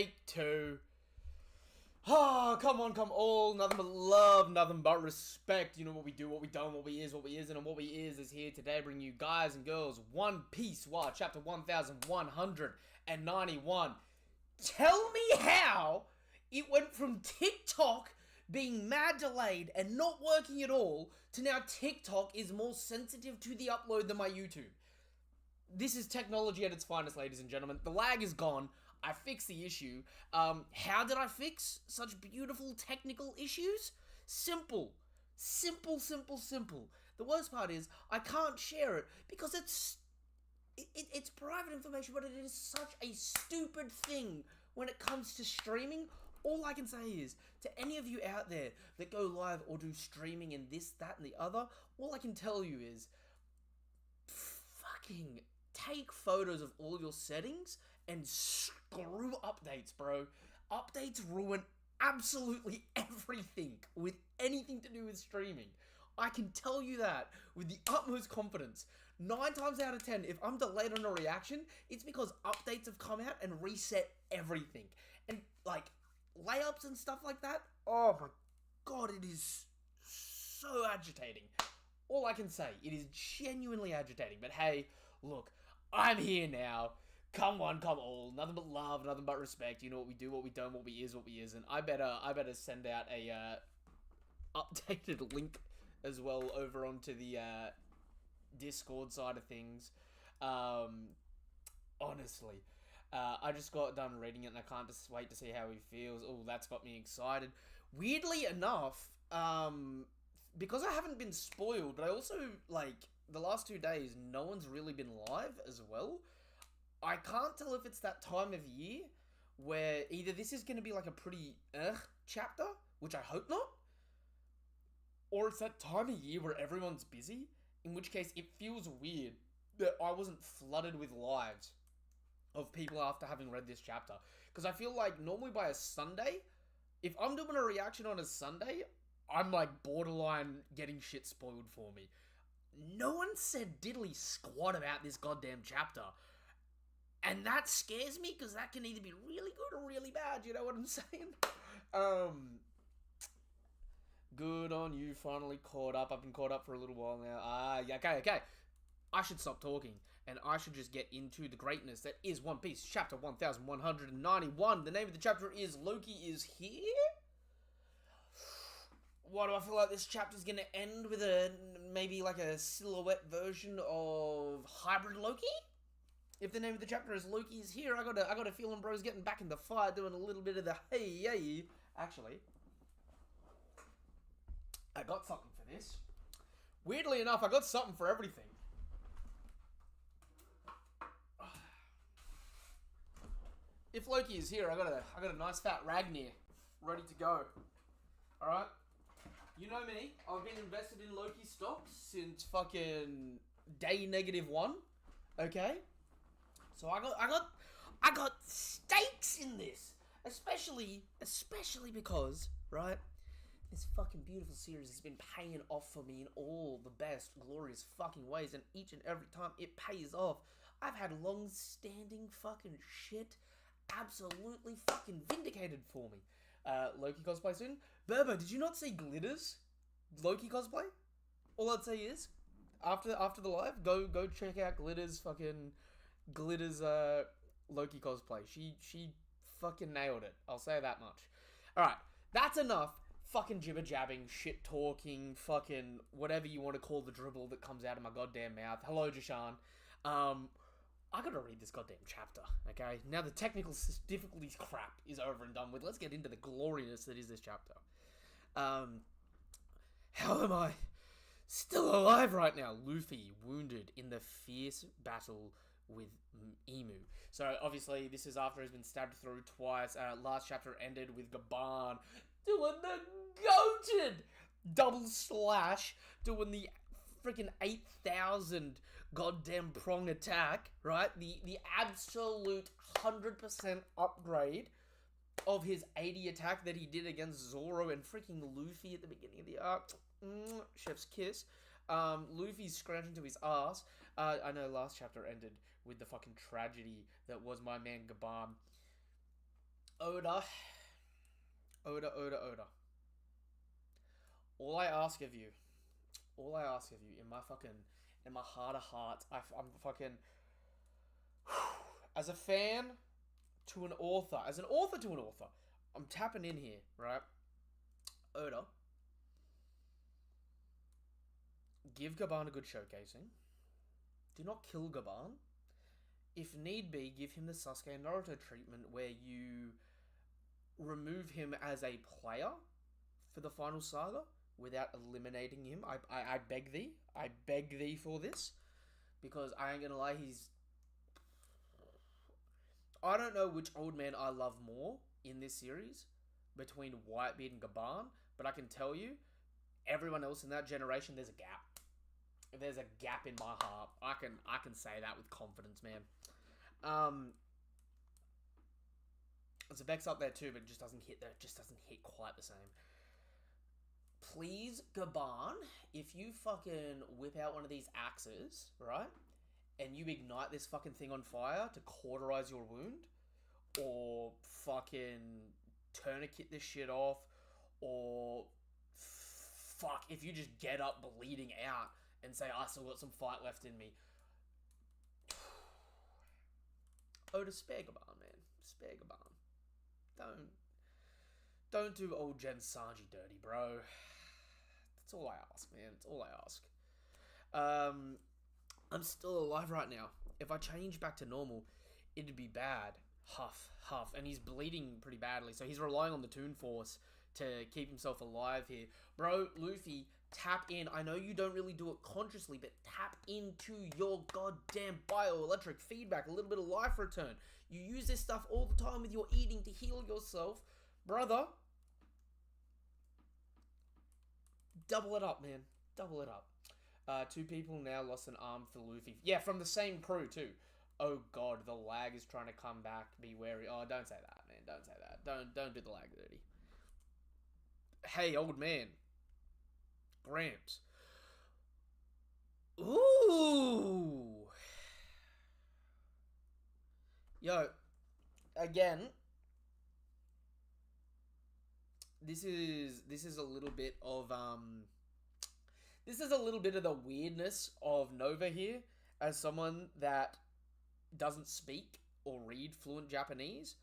Take two. Oh, come on, come all. Nothing but love, nothing but respect. You know what we do, what we don't, what we is, what we isn't, and what we is here today. Bring you guys and girls One Piece. Wow, chapter 1191. Tell me how it went from TikTok being mad delayed and not working at all to now TikTok is more sensitive to the upload than my YouTube. This is technology at its finest, ladies and gentlemen. The lag is gone. I fixed the issue. How did I fix such beautiful technical issues? Simple. Simple. The worst part is I can't share it because it's private information, but it is such a stupid thing when it comes to streaming. All I can say is, to any of you out there that go live or do streaming and this, that, and the other, all I can tell you is, fucking take photos of all your settings and screw updates, bro. Updates ruin absolutely everything with anything to do with streaming. I can tell you that with the utmost confidence. 9 times out of 10, if I'm delayed on a reaction, it's because updates have come out and reset everything. And, like, layups and stuff like that, oh my god, it is so agitating. All I can say, it is genuinely agitating. But hey, look, I'm here now. Come on, come all. Nothing but love, nothing but respect. You know what we do, what we don't, what we is, what we isn't. I better send out a updated link as well over onto the Discord side of things. Honestly, I just got done reading it and I can't just wait to see how he feels. Oh, that's got me excited. Weirdly enough, because I haven't been spoiled, but I also, like, the last 2 days, no one's really been live as well. I can't tell if it's that time of year where either this is going to be like a pretty chapter, which I hope not, or it's that time of year where everyone's busy, in which case it feels weird that I wasn't flooded with lives of people after having read this chapter. Because I feel like normally by a Sunday, if I'm doing a reaction on a Sunday, I'm like borderline getting shit spoiled for me. No one said diddly squat about this goddamn chapter. And that scares me, because that can either be really good or really bad, you know what I'm saying? Good on you, finally caught up. I've been caught up for a little while now. Yeah, okay. I should stop talking, and I should just get into the greatness that is One Piece, chapter 1191. The name of the chapter is Loki is Here? What do I feel like this chapter's gonna end with maybe like a silhouette version of Hybrid Loki? If the name of the chapter is Loki is Here, I got a feeling bro's getting back in the fight, doing a little bit of the hey. Actually, I got something for this. Weirdly enough, I got something for everything. If Loki is here, I got a nice fat Ragnar ready to go. All right. You know me, I've been invested in Loki stocks since fucking day -1. Okay? So I got stakes in this. Especially because, right? This fucking beautiful series has been paying off for me in all the best, glorious fucking ways, and each and every time it pays off. I've had long-standing fucking shit absolutely fucking vindicated for me. Loki cosplay soon. Burbo, did you not see Glitter's Loki cosplay? All I'd say is, after the live, go check out Glitter's Loki cosplay. She fucking nailed it. I'll say that much. Alright, that's enough fucking jibber-jabbing, shit-talking, fucking whatever you want to call the dribble that comes out of my goddamn mouth. Hello, Jashan. I gotta read this goddamn chapter, okay? Now the technical difficulties crap is over and done with. Let's get into the gloriousness that is this chapter. How am I still alive right now? Luffy wounded in the fierce battle with Emu. So obviously this is after he's been stabbed through twice. Last chapter ended with Gaban doing the goated double slash, doing the freaking 8,000 goddamn prong attack, right? The absolute 100% upgrade of his 80 attack that he did against Zoro and freaking Luffy at the beginning of the arc. Chef's kiss. Luffy's scrounging to his ass. I know last chapter ended with the fucking tragedy that was my man Gaban. Oda. Oda, Oda, Oda. All I ask of you, in my fucking, in my heart of hearts, I'm fucking, as a fan to an author, as an author to an author, I'm tapping in here, right? Oda, give Gaban a good showcasing. Do not kill Gaban. If need be, give him the Sasuke and Naruto treatment where you remove him as a player for the final saga without eliminating him. I beg thee. I beg thee for this. Because I ain't gonna lie, I don't know which old man I love more in this series between Whitebeard and Gaban, but I can tell you, everyone else in that generation, there's a gap. There's a gap in my heart. I can say that with confidence, man. Zabek's up there too, but it just doesn't hit quite the same. Please, Gaban, if you fucking whip out one of these axes, right, and you ignite this fucking thing on fire to cauterize your wound, or fucking tourniquet this shit off, or fuck, if you just get up bleeding out and say, I still got some fight left in me. Oda, spare Gaban, man. Spare Gaban. Don't do old Gen Sanji dirty, bro. That's all I ask, man. That's all I ask. I'm still alive right now. If I change back to normal, it'd be bad. Huff, huff. And he's bleeding pretty badly, so he's relying on the Toon Force to keep himself alive here. Bro, Luffy, tap in. I know you don't really do it consciously, but tap into your goddamn bioelectric feedback. A little bit of life return. You use this stuff all the time with your eating to heal yourself. Brother, double it up, man. Double it up. 2 people now lost an arm for Luffy. Yeah, from the same crew, too. Oh, God, the lag is trying to come back. Be wary. Oh, don't say that, man. Don't say that. Don't do the lag dirty. Hey, old man. Gramps. Ooh. Yo, again, this is a little bit of this is a little bit of the weirdness of Nova here, as someone that doesn't speak or read fluent Japanese,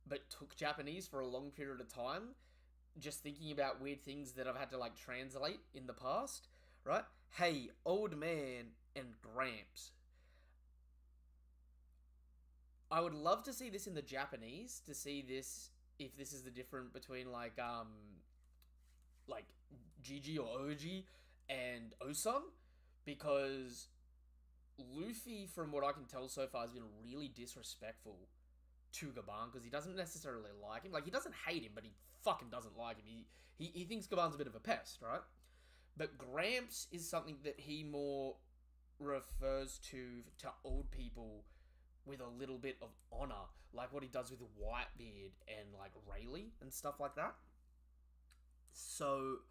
but took Japanese for a long period of time, just thinking about weird things that I've had to like translate in the past, right? Hey, old man and Gramps. I would love to see this in the Japanese, to see this, if this is the difference between like Gigi or Oji and Osun, because Luffy, from what I can tell so far, has been really disrespectful to Gaban, because he doesn't necessarily like him. Like, he doesn't hate him, but he fucking doesn't like him. He thinks Gaban's a bit of a pest, right? But Gramps is something that he more refers to old people with a little bit of honor, like what he does with Whitebeard and like Rayleigh and stuff like that. So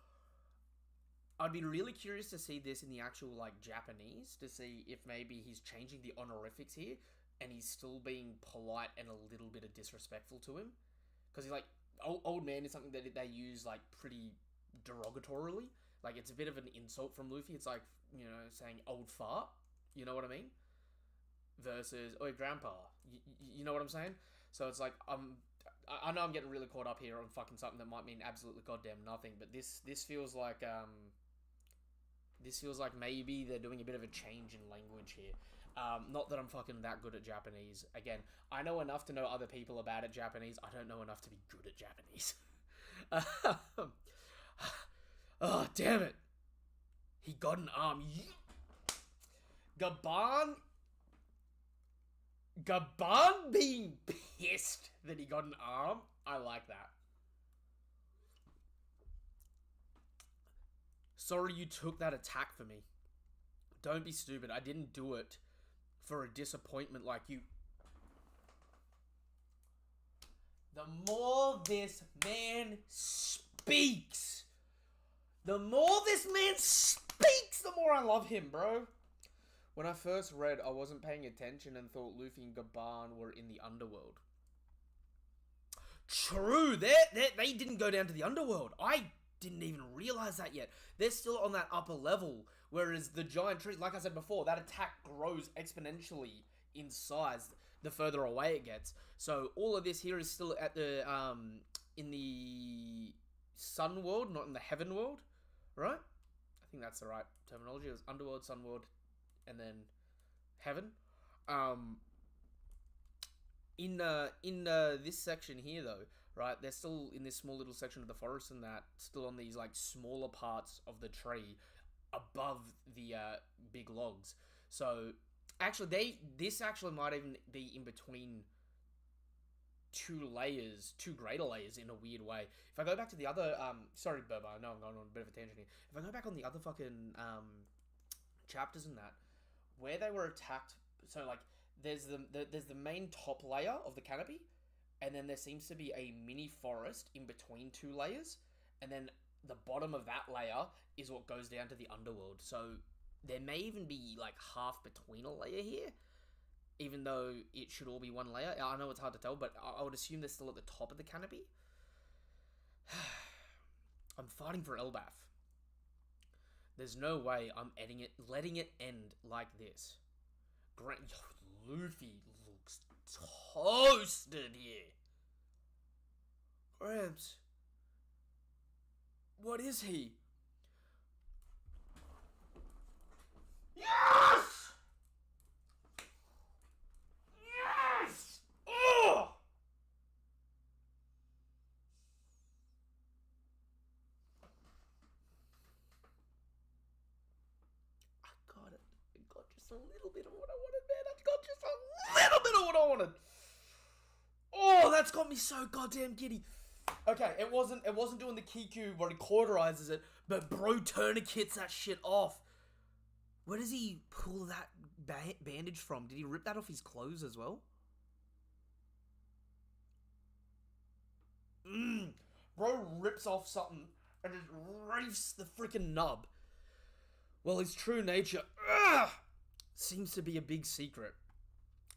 I'd be really curious to see this in the actual like Japanese, to see if maybe he's changing the honorifics here and he's still being polite and a little bit of disrespectful to him, because he's like, old man is something that they use like pretty derogatorily. Like, it's a bit of an insult from Luffy. It's like, you know, saying old fart, you know what I mean, versus oi grandpa, you know what I'm saying? So it's like, I know I'm getting really caught up here on fucking something that might mean absolutely goddamn nothing, but this feels like maybe they're doing a bit of a change in language here. Not that I'm fucking that good at Japanese. Again, I know enough to know other people are bad at Japanese. I don't know enough to be good at Japanese. Oh, damn it. He got an arm. Gaban being pissed that he got an arm. I like that. Sorry you took that attack for me. Don't be stupid. I didn't do it for a disappointment like you. The more this man speaks, the more I love him, bro. When I first read, I wasn't paying attention and thought Luffy and Gaban were in the underworld. True, they didn't go down to the underworld. I didn't even realize that yet. They're still on that upper level, whereas the giant trees, like I said before, that attack grows exponentially in size the further away it gets. So all of this here is still at the in the sun world, not in the heaven world, right? I think that's the right terminology. It was underworld, sun world, and then heaven. In this section here though, right, they're still in this small little section of the forest and that, still on these like smaller parts of the tree above the big logs. So actually this actually might even be in between two greater layers in a weird way. If I go back to the other sorry Burba, I know I'm going on a bit of a tangent here. If I go back on the other fucking chapters in that, where they were attacked, so like there's the main top layer of the canopy, and then there seems to be a mini forest in between two layers, and then the bottom of that layer is what goes down to the underworld. So there may even be like half between a layer here, even though it should all be one layer. I know it's hard to tell, but I would assume they're still at the top of the canopy. I'm fighting for Elbath. There's no way I'm letting it end like this. Luffy looks toasted here. Gramps. What is he? Yes! Yes! Oh! I got it. I got just a little bit of what I wanted, man. I got just a little bit of what I wanted. Oh, that's got me so goddamn giddy. Okay, it wasn't doing the Kiku where he cauterizes it, but bro tourniquets that shit off. Where does he pull that bandage from? Did he rip that off his clothes as well? Bro rips off something and just reefs the freaking nub. Well, his true nature seems to be a big secret.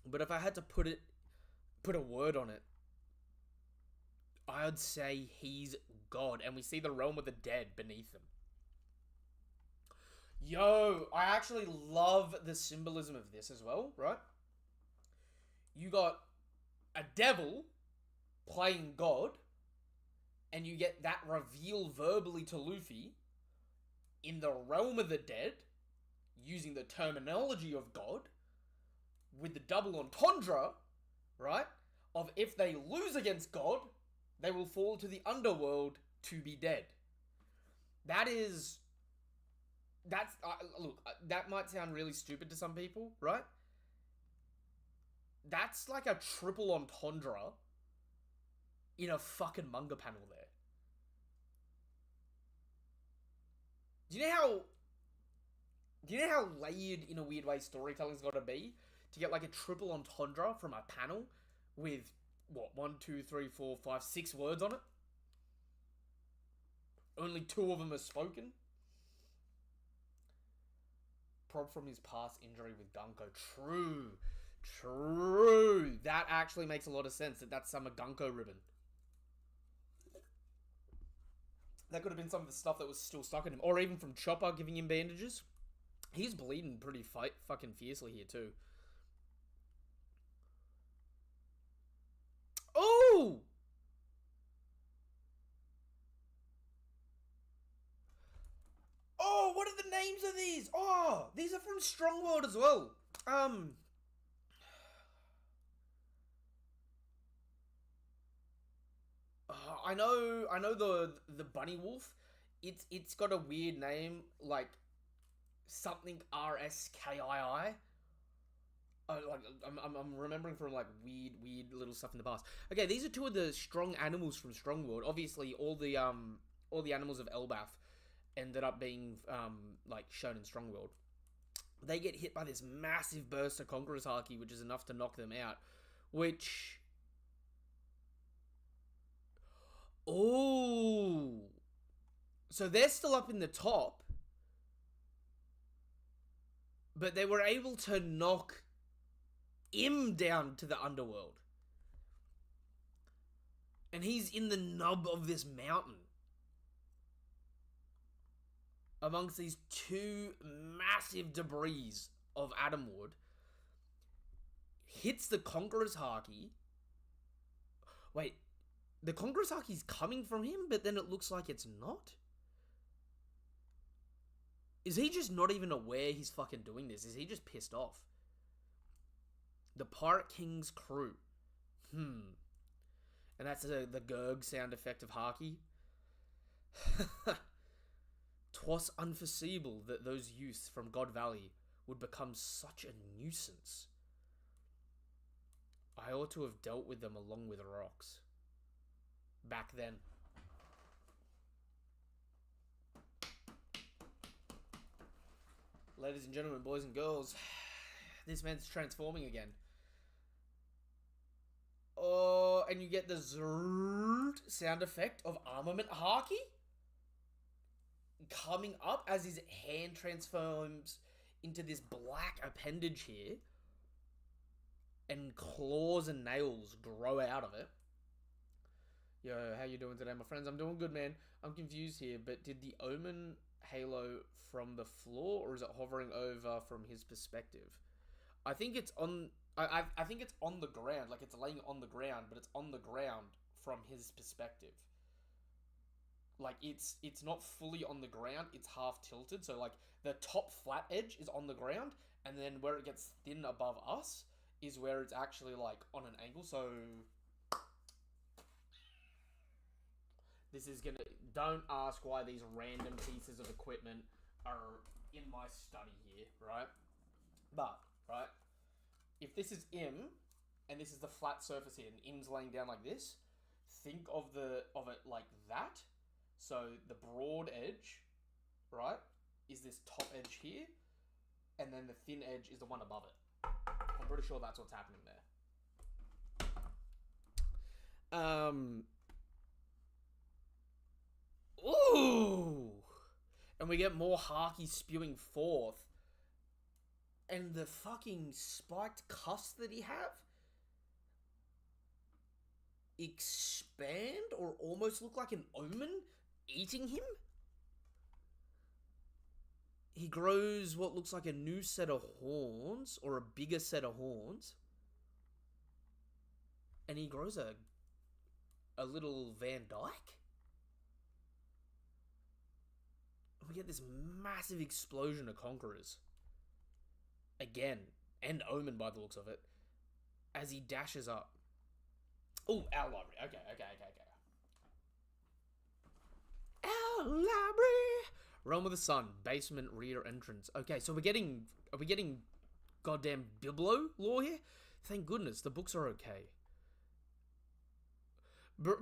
But if I had to put a word on it, I'd say he's God, and we see the realm of the dead beneath him. Yo, I actually love the symbolism of this as well, right? You got a devil playing God, and you get that reveal verbally to Luffy in the realm of the dead, using the terminology of God, with the double entendre, right? Of if they lose against God, they will fall to the underworld to be dead. Look, that might sound really stupid to some people, right? That's like a triple entendre in a fucking manga panel there. Do you know how layered in a weird way storytelling's got to be to get like a triple entendre from a panel with what, 1, 2, 3, 4, 5, 6 words on it? Only 2 of them are spoken. Prob from his past injury with Gunko. True. That actually makes a lot of sense. That's some Gunko ribbon. That could have been some of the stuff that was still stuck in him, or even from Chopper giving him bandages. He's bleeding pretty fucking fiercely here too. Oh! Oh, what are the names of these? Oh, these are from Strong World as well. I know the bunny wolf. It's got a weird name, like something RSKII. Like I'm remembering from like weird little stuff in the past. Okay, these are 2 of the strong animals from Strong World. Obviously, all the animals of Elbath ended up being like shown in Strong World. They get hit by this massive burst of Conqueror's Haki, which is enough to knock them out. Which, oh, so they're still up in the top, but they were able to knock him down to the underworld. And he's in the nub of this mountain. Amongst these two massive debris of Adamwood. Hits the Conqueror's Haki. Wait, the Conqueror's Haki's coming from him, but then it looks like it's not? Is he just not even aware he's fucking doing this? Is he just pissed off? The Pirate King's crew. And that's the gurg sound effect of Haki. 'Twas unforeseeable that those youths from God Valley would become such a nuisance. I ought to have dealt with them along with rocks. Back then. Ladies and gentlemen, boys and girls, this man's transforming again. Oh, and you get the zrrrt sound effect of Armament Haki coming up as his hand transforms into this black appendage here. And claws and nails grow out of it. Yo, how you doing today, my friends? I'm doing good, man. I'm confused here, but did the Omen halo from the floor, or is it hovering over from his perspective? I think it's on... I think it's on the ground. Like, it's laying on the ground, but it's on the ground from his perspective. Like, it's not fully on the ground. It's half tilted. So, like, the top flat edge is on the ground, and then where it gets thin above us is where it's actually, like, on an angle. So, this is gonna... Don't ask why these random pieces of equipment are in my study here, right? But, right, if this is M, and this is the flat surface here, and M's laying down like this, think of it like that. So, the broad edge, right, is this top edge here, and then the thin edge is the one above it. I'm pretty sure that's what's happening there. Ooh! And we get more Haki spewing forth. And the fucking spiked cuffs that he have expand or almost look like an omen eating him. He grows what looks like a new set of horns, or a bigger set of horns. And he grows a little Van Dyke. We get this massive explosion of Conquerors. Again, and Omen by the looks of it, as he dashes up. Oh, our library. Okay. Our library. Realm of the Sun, basement rear entrance. Okay, so are we getting goddamn Biblo lore here? Thank goodness, the books are okay. No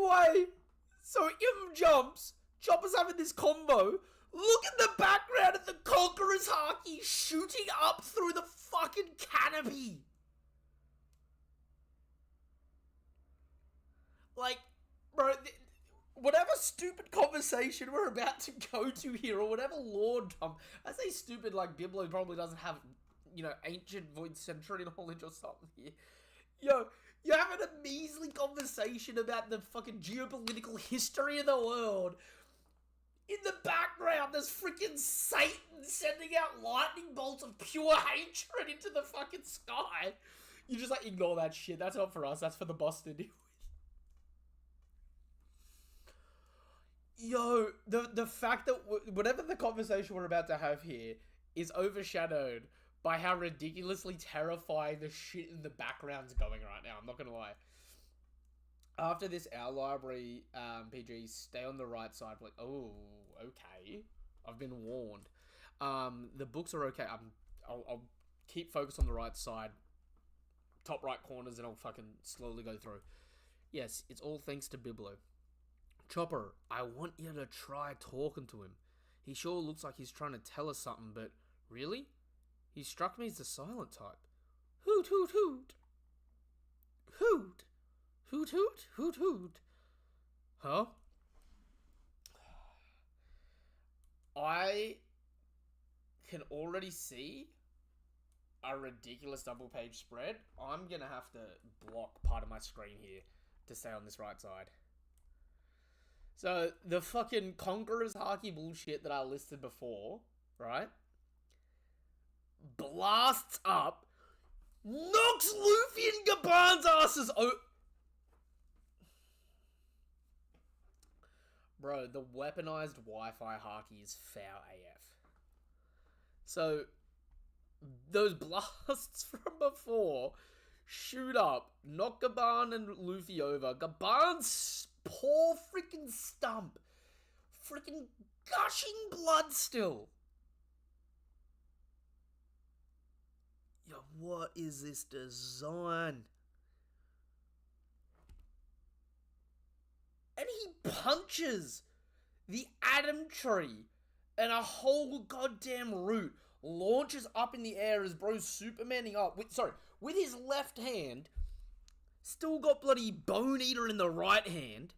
way. So Im jumps. Chopper's having this combo. Look at the background of the Conqueror's Haki shooting up through the fucking canopy. Like, bro, whatever stupid conversation we're about to go to here, or whatever lore dump. I say stupid like Biblo probably doesn't have, ancient Void Century knowledge or something here. Yo, you're having a measly conversation about the fucking geopolitical history of the world. In the background, there's freaking Satan sending out lightning bolts of pure hatred into the fucking sky. You just, like, ignore that shit. That's not for us. That's for the boss to deal with. Yo, the fact that whatever the conversation we're about to have here is overshadowed by how ridiculously terrifying the shit in the background's going right now. I'm not gonna lie. After this, our library, PG, stay on the right side. Like, oh, okay. I've been warned. The books are okay. I'll keep focused on the right side. Top right corners, and I'll fucking slowly go through. Yes, it's all thanks to Biblo. Chopper, I want you to try talking to him. He sure looks like he's trying to tell us something, but really? He struck me as the silent type. Hoot, hoot, hoot. Hoot. Hoot, hoot, hoot, hoot. Huh? can already see a ridiculous double page spread. I'm gonna have to block part of my screen here to stay on this right side. So, the fucking Conqueror's Haki bullshit that I listed before, right? Blasts up, knocks Luffy and Gaban's asses Bro, the weaponized Wi-Fi Haki is foul AF. So, those blasts from before shoot up, knock Gaban and Luffy over. Gaban's poor freaking stump. Freaking gushing blood still. Yo, what is this design? And he punches the Atom Tree and a whole goddamn root launches up in the air as bro's Supermaning up. With his left hand, still got bloody Bone Eater in the right hand,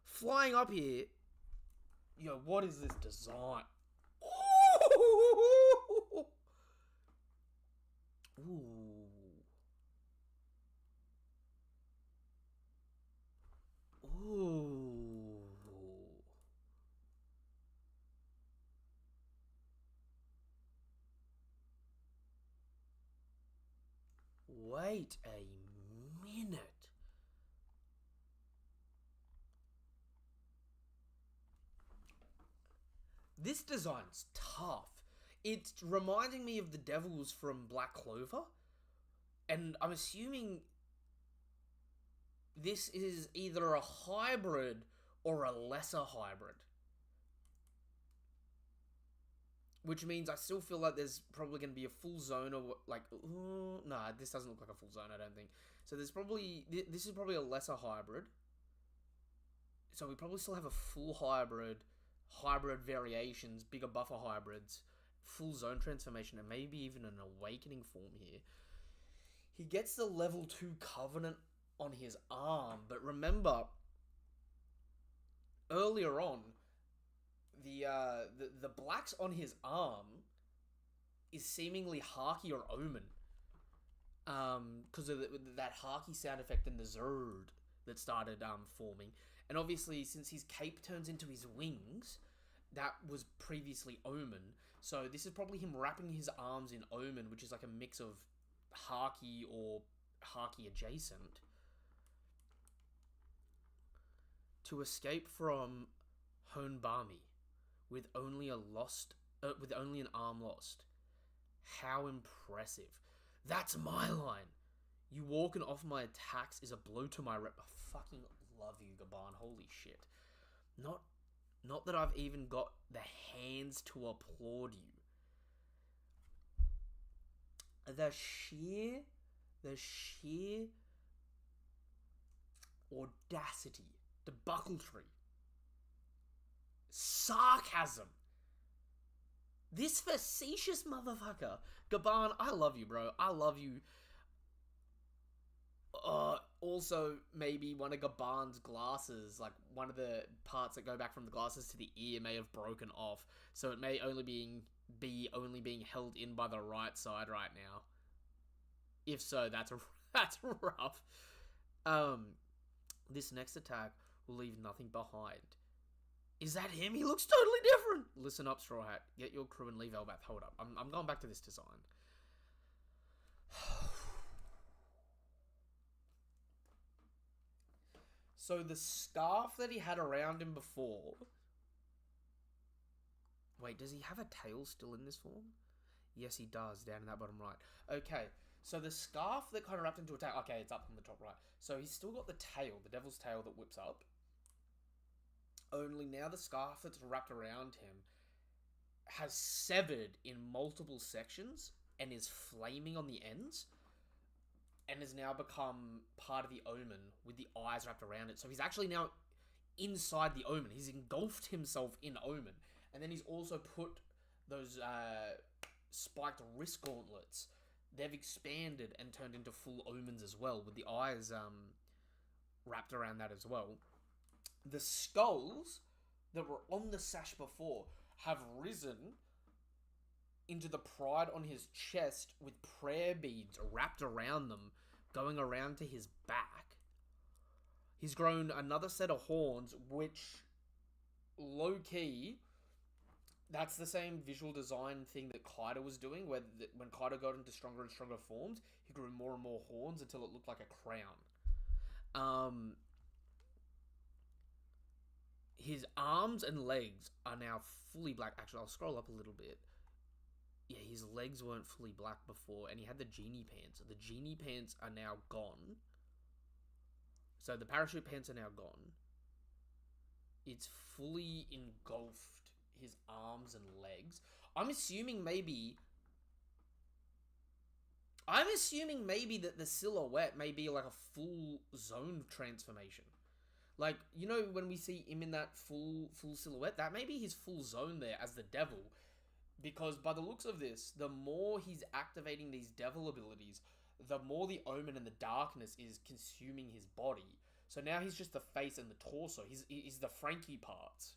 flying up here. Yo, what is this design? Ooh. Ooh. Ooh. Wait a minute. This design's tough. It's reminding me of the Devils from Black Clover. And I'm assuming this is either a hybrid or a lesser hybrid. Which means I still feel like there's probably going to be a full zone or like... nah, this doesn't look like a full zone, I don't think. So there's probably... This is probably a lesser hybrid. So we probably still have a full hybrid variations, bigger buffer hybrids, full zone transformation, and maybe even an awakening form here. He gets the level 2 Covenant on his arm, but remember, earlier on, the blacks on his arm is seemingly Haki or Omen. Because of that Haki sound effect in the Zerd that started forming. And obviously, since his cape turns into his wings, that was previously Omen. So this is probably him wrapping his arms in Omen, which is like a mix of Haki or Haki adjacent, to escape from Honbami with only an arm lost. How impressive. That's my line. You walking off my attacks is a blow to my rep. I fucking love you, Gaban. Holy shit. Not that I've even got the hands to applaud you. The sheer audacity, debauchery, sarcasm. This facetious motherfucker. Gaban, I love you, bro. I love you. Also, maybe one of Gaban's glasses, like one of the parts that go back from the glasses to the ear, may have broken off. So it may only be being held in by the right side right now. If so, that's rough. This next attack will leave nothing behind. Is that him? He looks totally different. Listen up, Straw Hat. Get your crew and leave Elbath. Hold up. I'm going back to this design. So the scarf that he had around him before... Wait, does he have a tail still in this form? Yes, he does, down in that bottom right. Okay, so the scarf that kind of wrapped into a tail... Okay, it's up on the top right. So he's still got the tail, the devil's tail that whips up. Only now the scarf that's wrapped around him has severed in multiple sections and is flaming on the ends. And has now become part of the Omen with the eyes wrapped around it. So he's actually now inside the Omen. He's engulfed himself in Omen. And then he's also put those spiked wrist gauntlets. They've expanded and turned into full Omens as well, with the eyes wrapped around that as well. The skulls that were on the sash before have risen into the pride on his chest with prayer beads wrapped around them, going around to his back. He's grown another set of horns, which, low-key, that's the same visual design thing that Kaido was doing, where when Kaido got into stronger and stronger forms, he grew more and more horns until it looked like a crown. His arms and legs are now fully black. Actually, I'll scroll up a little bit. Yeah, his legs weren't fully black before, and he had the genie pants. The genie pants are now gone. So the parachute pants are now gone. It's fully engulfed his arms and legs. I'm assuming maybe that the silhouette may be like a full zone transformation. Like, you know, when we see him in that full silhouette, that may be his full zone there as the devil. Because by the looks of this, the more he's activating these devil abilities, the more the omen and the darkness is consuming his body. So now he's just the face and the torso. He's the Frankie parts.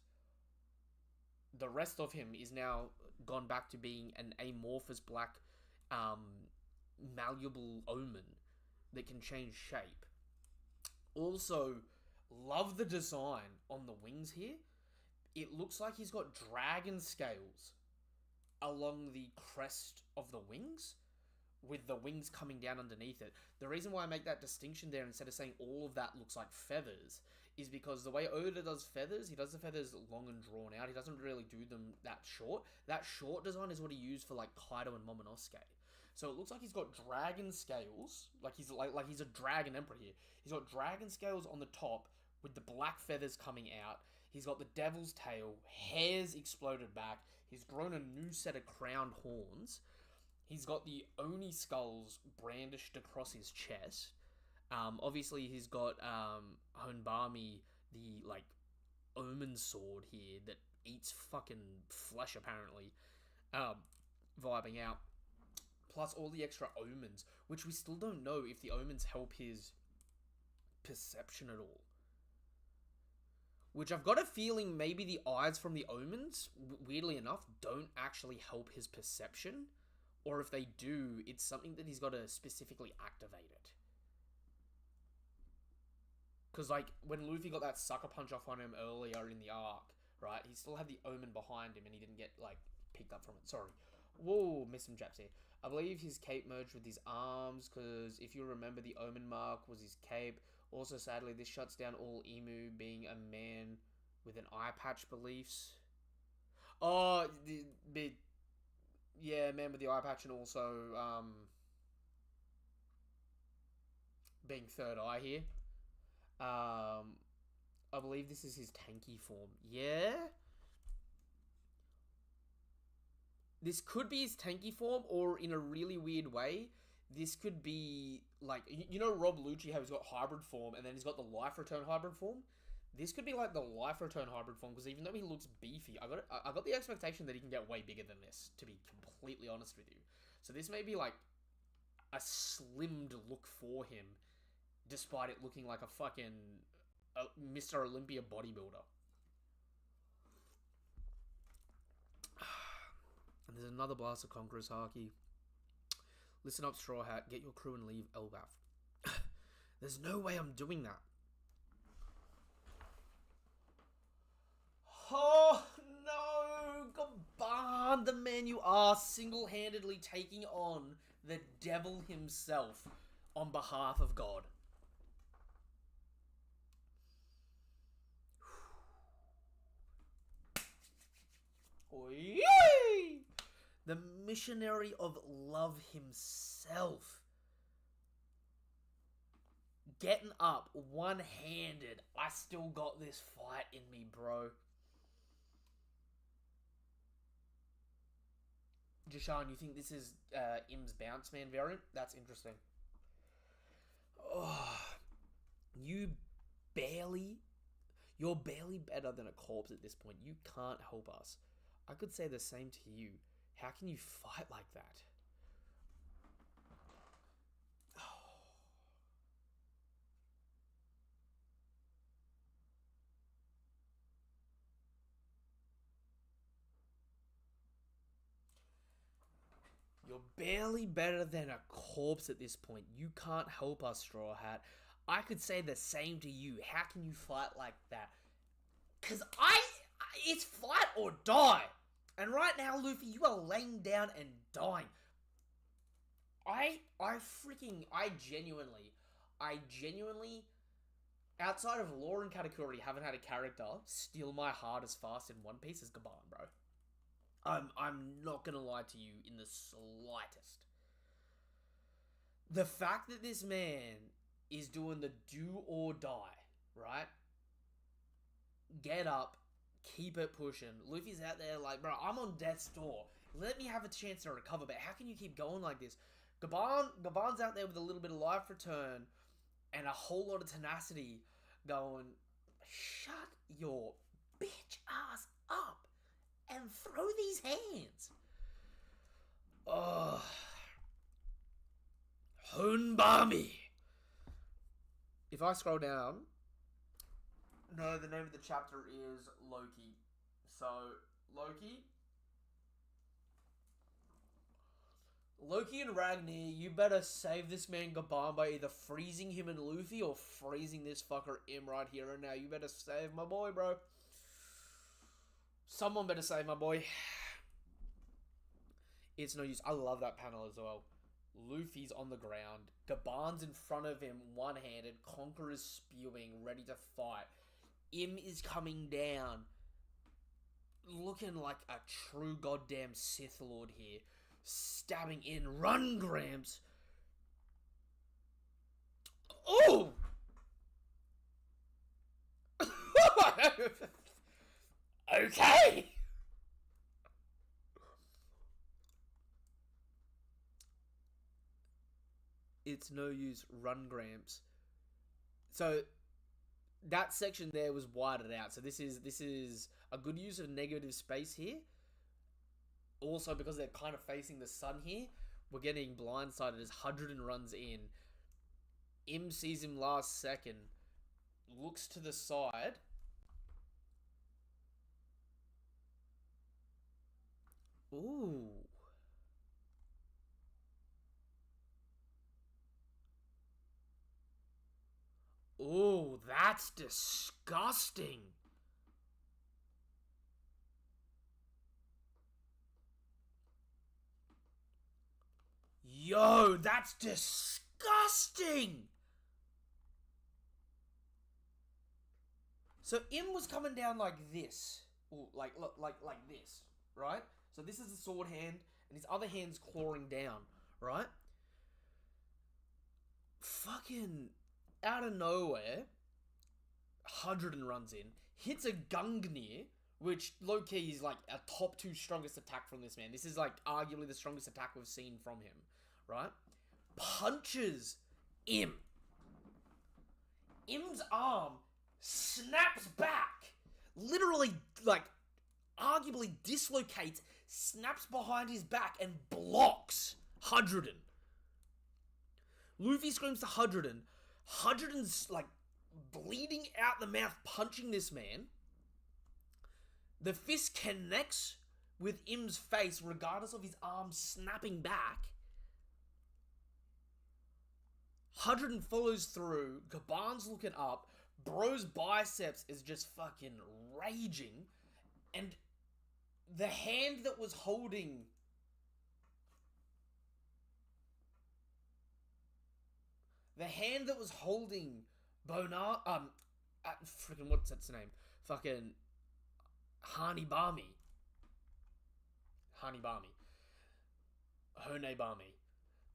The rest of him is now gone back to being an amorphous black, malleable omen that can change shape. Also, love the design on the wings here. It looks like he's got dragon scales along the crest of the wings, with the wings coming down underneath it. The reason why I make that distinction there instead of saying all of that looks like feathers is because the way Oda does feathers, he does the feathers long and drawn out. He doesn't really do them that short. That short design is what he used for like Kaido and Momonosuke. So it looks like he's got dragon scales, like he's a dragon emperor here. He's got dragon scales on the top with the black feathers coming out. He's got the devil's tail, hairs exploded back. He's grown a new set of crowned horns. He's got the Oni skulls brandished across his chest. Obviously, he's got Honbami, the like omen sword here that eats fucking flesh apparently, vibing out. Plus all the extra omens, which we still don't know if the omens help his perception at all. Which I've got a feeling maybe the eyes from the omens, weirdly enough, don't actually help his perception. Or if they do, it's something that he's got to specifically activate it. Because, like, when Luffy got that sucker punch off on him earlier in the arc, right, he still had the omen behind him and he didn't get, like, picked up from it. Sorry. Whoa, missed some japs here. I believe his cape merged with his arms, because if you remember, the omen mark was his cape. Also, sadly, this shuts down all Emu being a man with an eye patch beliefs. Oh, yeah, man with the eye patch, and also being third eye here. I believe this is his tanky form. Yeah? This could be his tanky form, or in a really weird way, this could be, like, you know Rob Lucci, how he's got hybrid form, and then he's got the life return hybrid form? This could be like the life return hybrid form, because even though he looks beefy, I got the expectation that he can get way bigger than this, to be completely honest with you. So this may be like a slimmed look for him, despite it looking like a fucking Mr. Olympia bodybuilder. And there's another blast of Conqueror's Haki. Listen up, Straw Hat. Get your crew and leave Elbaf. There's no way I'm doing that. Oh, no! Gaban, the man you are, single-handedly taking on the devil himself on behalf of God. Oy! The missionary of love himself. Getting up one-handed. I still got this fight in me, bro. Jashan, you think this is Im's Bounce Man variant? That's interesting. Oh, you're barely better than a corpse at this point. You can't help us. I could say the same to you. How can you fight like that? You're barely better than a corpse at this point. You can't help us, Straw Hat. I could say the same to you. How can you fight like that? Because it's fight or die. And right now, Luffy, you are laying down and dying. I genuinely, outside of Law and Katakuri, haven't had a character steal my heart as fast in One Piece as Gaban, bro. I'm not gonna lie to you in the slightest. The fact that this man is doing the do or die, right? Get up, keep it pushing. Luffy's out there like, bro, I'm on death's door. Let me have a chance to recover, but how can you keep going like this? Gaban's out there with a little bit of life return and a whole lot of tenacity going, shut your bitch ass up and throw these hands. Ugh. Hunbami. If I scroll down, no, the name of the chapter is Loki. So, Loki and Ragnar, you better save this man Gaban by either freezing him and Luffy or freezing this fucker Im right here and now. You better save my boy, bro. Someone better save my boy. It's no use. I love that panel as well. Luffy's on the ground. Gaban's in front of him, one-handed. Conqueror's spewing, ready to fight. Im is coming down. Looking like a true goddamn Sith Lord here. Stabbing in. Run, Gramps. Oh! Okay! It's no use. Run, Gramps. So, that section there was widened out. So this is a good use of negative space here. Also, because they're kind of facing the sun here, we're getting blindsided as Hudrin runs in. Im sees him last second. Looks to the side. Ooh. Ooh, that's disgusting. Yo, that's disgusting. So Im was coming down like this. Ooh, like this, right? So this is the sword hand, and his other hand's clawing down, right? Fucking out of nowhere, Hudrin runs in, hits a Gungnir, which low-key is like a top 2 strongest attack from this man. This is like arguably the strongest attack we've seen from him, right? Punches Im. Im's arm snaps back. Literally, like, arguably dislocates, snaps behind his back, and blocks Hudrin. Luffy screams to Hudrin. Hudrin's, like, bleeding out the mouth, punching this man. The fist connects with Im's face, regardless of his arm snapping back. Hudrin follows through. Gaban's looking up. Bro's biceps is just fucking raging. And the hand that was holding... Bonar... freaking, what's its name? Fucking... Honebami.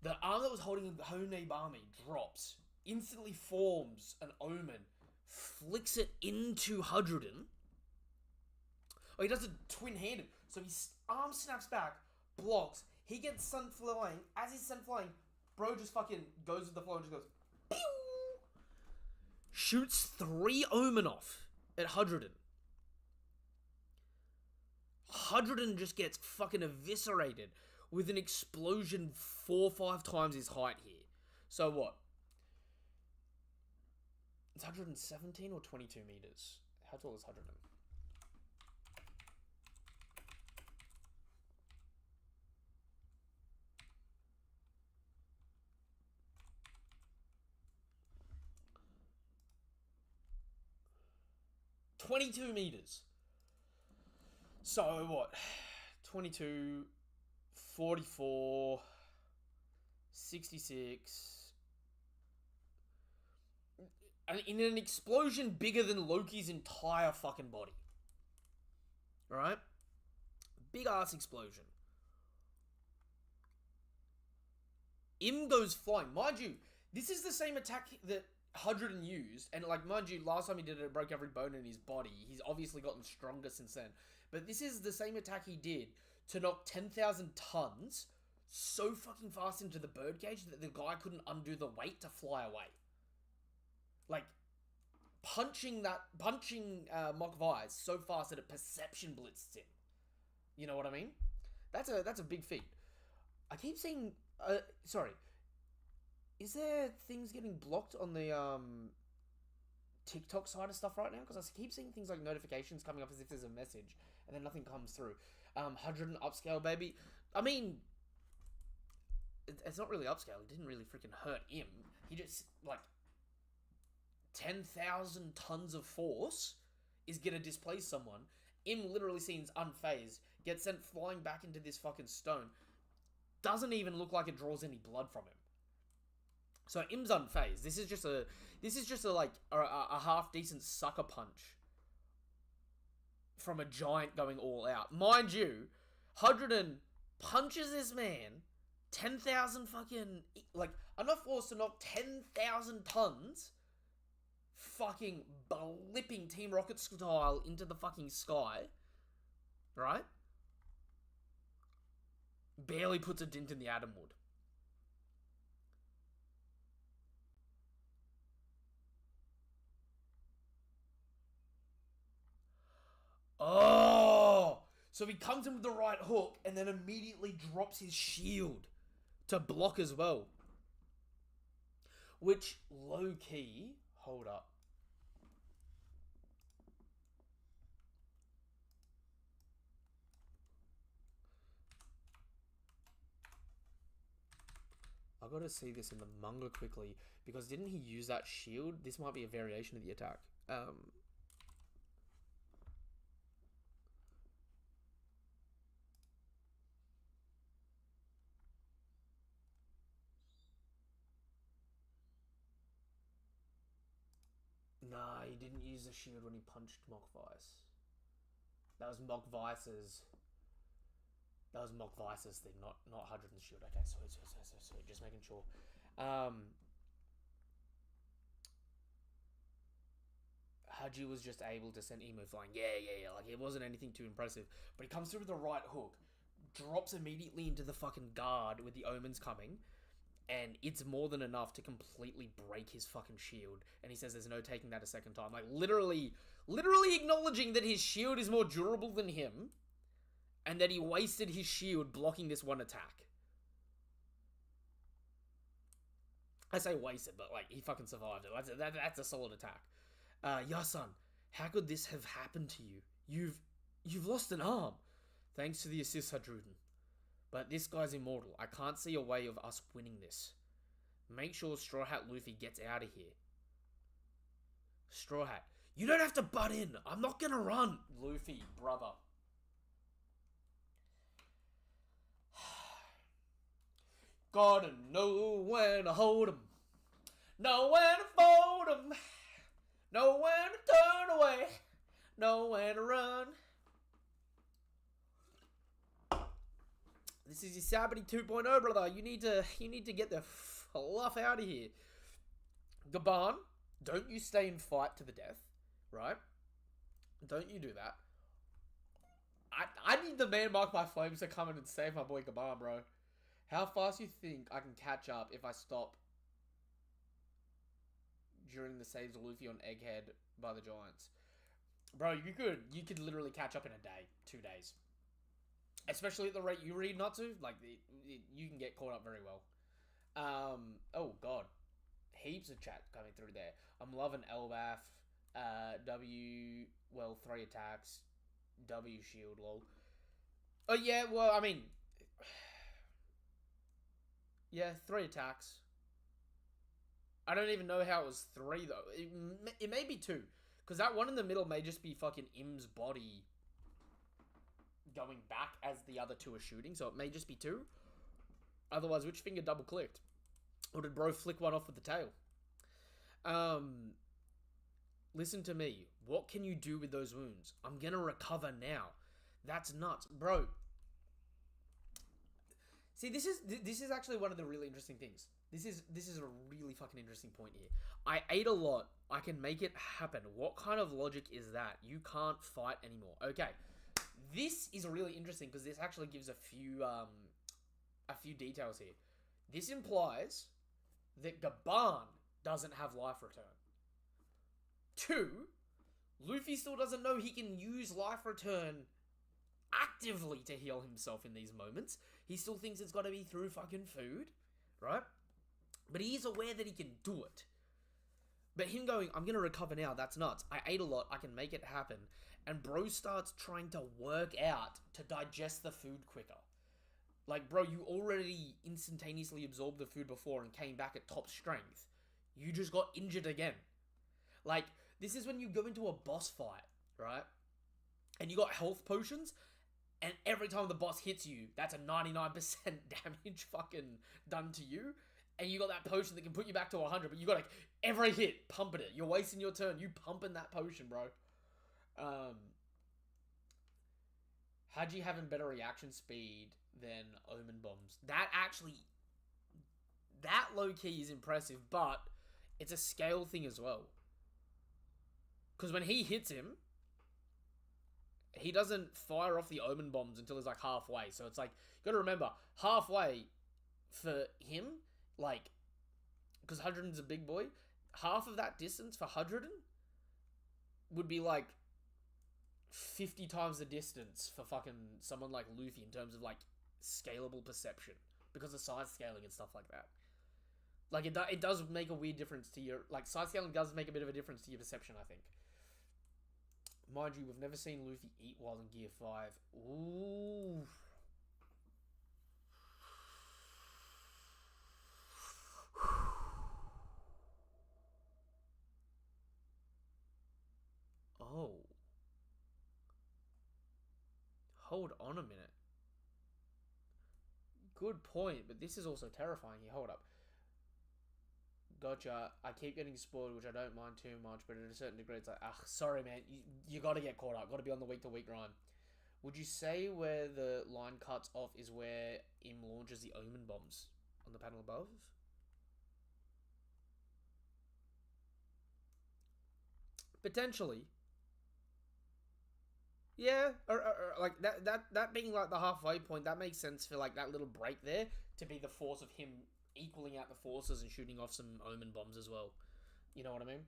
The arm that was holding Honebami drops, instantly forms an omen, flicks it into Hudrin. Oh, he does it twin-handed. So his arm snaps back, blocks, he gets sent flying. As he's sent flying, bro just fucking goes with the flow and just goes, pew! Shoots 3 omen off at Hudrin. Hudrin just gets fucking eviscerated with an explosion 4 or 5 times his height here. So what? It's 117 or 22 meters. How tall is Hudrin? 22 meters. So what? 22, 44, 66. In an explosion bigger than Loki's entire fucking body. Alright? Big ass explosion. Im goes flying. Mind you, this is the same attack that Hudron used. And, like, mind you, last time he did it, it broke every bone in his body. He's obviously gotten stronger since then. But this is the same attack he did to knock 10,000 tons so fucking fast into the birdcage that the guy couldn't undo the weight to fly away. Like, punching Mok Vise so fast that it perception blitzed him. You know what I mean? That's a big feat. I keep seeing... sorry. Is there things getting blocked on the TikTok side of stuff right now? Because I keep seeing things like notifications coming up as if there's a message, and then nothing comes through. 100 upscale, baby. I mean, it's not really upscale. It didn't really freaking hurt him. He just, like, 10,000 tons of force is gonna displace someone. Im literally seems unfazed, gets sent flying back into this fucking stone. Doesn't even look like it draws any blood from him. So Im's unfazed. This is just a half decent sucker punch from a giant going all out. Mind you, Hudron punches this man 10,000 fucking, like, enough force to knock 10,000 tons fucking blipping Team Rocket style into the fucking sky. Right? Barely puts a dent in the atom wood. Oh! So he comes in with the right hook and then immediately drops his shield to block as well. Which, low-key... Hold up. I gotta see this in the manga quickly, because didn't he use that shield? This might be a variation of the attack. Nah, he didn't use the shield when he punched Mok Vise. That was Mok Vice's thing, not Hudron's shield. Okay, so just making sure. Haji was just able to send Emo flying. Yeah. Like, it wasn't anything too impressive. But he comes through with the right hook, drops immediately into the fucking guard with the omens coming, and it's more than enough to completely break his fucking shield. And he says there's no taking that a second time. Like, literally acknowledging that his shield is more durable than him, and that he wasted his shield blocking this one attack. I say wasted, but, like, he fucking survived it. That's a solid attack. Yasan, how could this have happened to you? You've lost an arm. Thanks to the assist, Hadruden. But this guy's immortal. I can't see a way of us winning this. Make sure Straw Hat Luffy gets out of here. Straw Hat, you don't have to butt in. I'm not gonna run. Luffy, brother. Gotta know when to hold 'em. Know when to fold 'em. Know when to turn away. Know when to run. This is your Sabity 2.0, brother. You need to get the fluff out of here. Gaban, don't you stay and fight to the death, right? Don't you do that. I need the man marked by flames to come in and save my boy Gaban, bro. How fast you think I can catch up if I stop during the saves of Luffy on Egghead by the Giants? Bro, you could literally catch up in a day, 2 days. Especially at the rate you read not to. Like, you can get caught up very well. Oh, God. Heaps of chat coming through there. I'm loving Elbaf. 3 attacks. W shield, lol. Oh, yeah, well, I mean... Yeah, 3 attacks. I don't even know how it was 3, though. It may be 2. Because that one in the middle may just be fucking Im's body going back as the other two are shooting, so it may just be two. Otherwise, which finger double clicked? Or did bro flick one off with the tail? Listen to me. What can you do with those wounds? I'm gonna recover now. That's nuts, bro. See, this is actually one of the really interesting things. This is a really fucking interesting point here. I ate a lot. I can make it happen. What kind of logic is that? You can't fight anymore. Okay, this is really interesting because this actually gives a few details here. This implies that Gaban doesn't have life return. 2, Luffy still doesn't know he can use life return actively to heal himself in these moments. He still thinks it's got to be through fucking food, right? But he is aware that he can do it. But him going, I'm going to recover now, that's nuts. I ate a lot, I can make it happen. And bro starts trying to work out to digest the food quicker. Like, bro, you already instantaneously absorbed the food before and came back at top strength. You just got injured again. Like, this is when you go into a boss fight, right? And you got health potions, and every time the boss hits you, that's a 99% damage fucking done to you. And you got that potion that can put you back to 100, but you got to, every hit, pumping it. You're wasting your turn. You pumping that potion, bro. Haji having better reaction speed than Omen Bombs. That low-key is impressive, but it's a scale thing as well. Because when he hits him, he doesn't fire off the Omen Bombs until he's like halfway. So it's like, you gotta remember, halfway for him, like, because Hudrin's a big boy, half of that distance for Hudrin would be like 50 times the distance for fucking someone like Luffy in terms of like scalable perception because of side scaling and stuff like that. Like, it does make a weird difference to your, like, side scaling does make a bit of a difference to your perception, I think. Mind you, we've never seen Luffy eat while in Gear 5. Ooh. Oh. Hold on a minute. Good point, but this is also terrifying here. Hold up. Gotcha. I keep getting spoiled, which I don't mind too much, but at a certain degree, it's like, sorry, man. You got to get caught up. Got to be on the week-to-week grind. Would you say where the line cuts off is where Im launches the Omen Bombs on the panel above? Potentially. Yeah, or like that being like the halfway point, that makes sense for like that little break there to be the force of him equaling out the forces and shooting off some Omen Bombs as well. You know what I mean?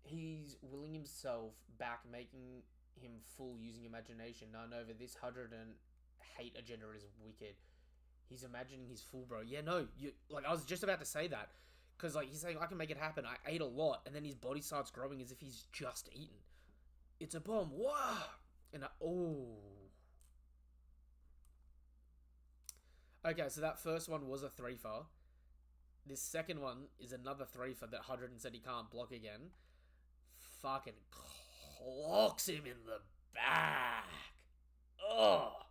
He's willing himself back, making him full using imagination. Nova, this 100 and hate agenda is wicked. He's imagining he's full, bro. Yeah, no, you like I was just about to say that. Because, like, he's saying, I can make it happen. I ate a lot. And then his body starts growing as if he's just eaten. It's a bomb. Wow. And Okay, so that first one was a 3-fer. This second one is another 3-fer that Hudrin said he can't block again. Fucking clocks him in the back. Oh.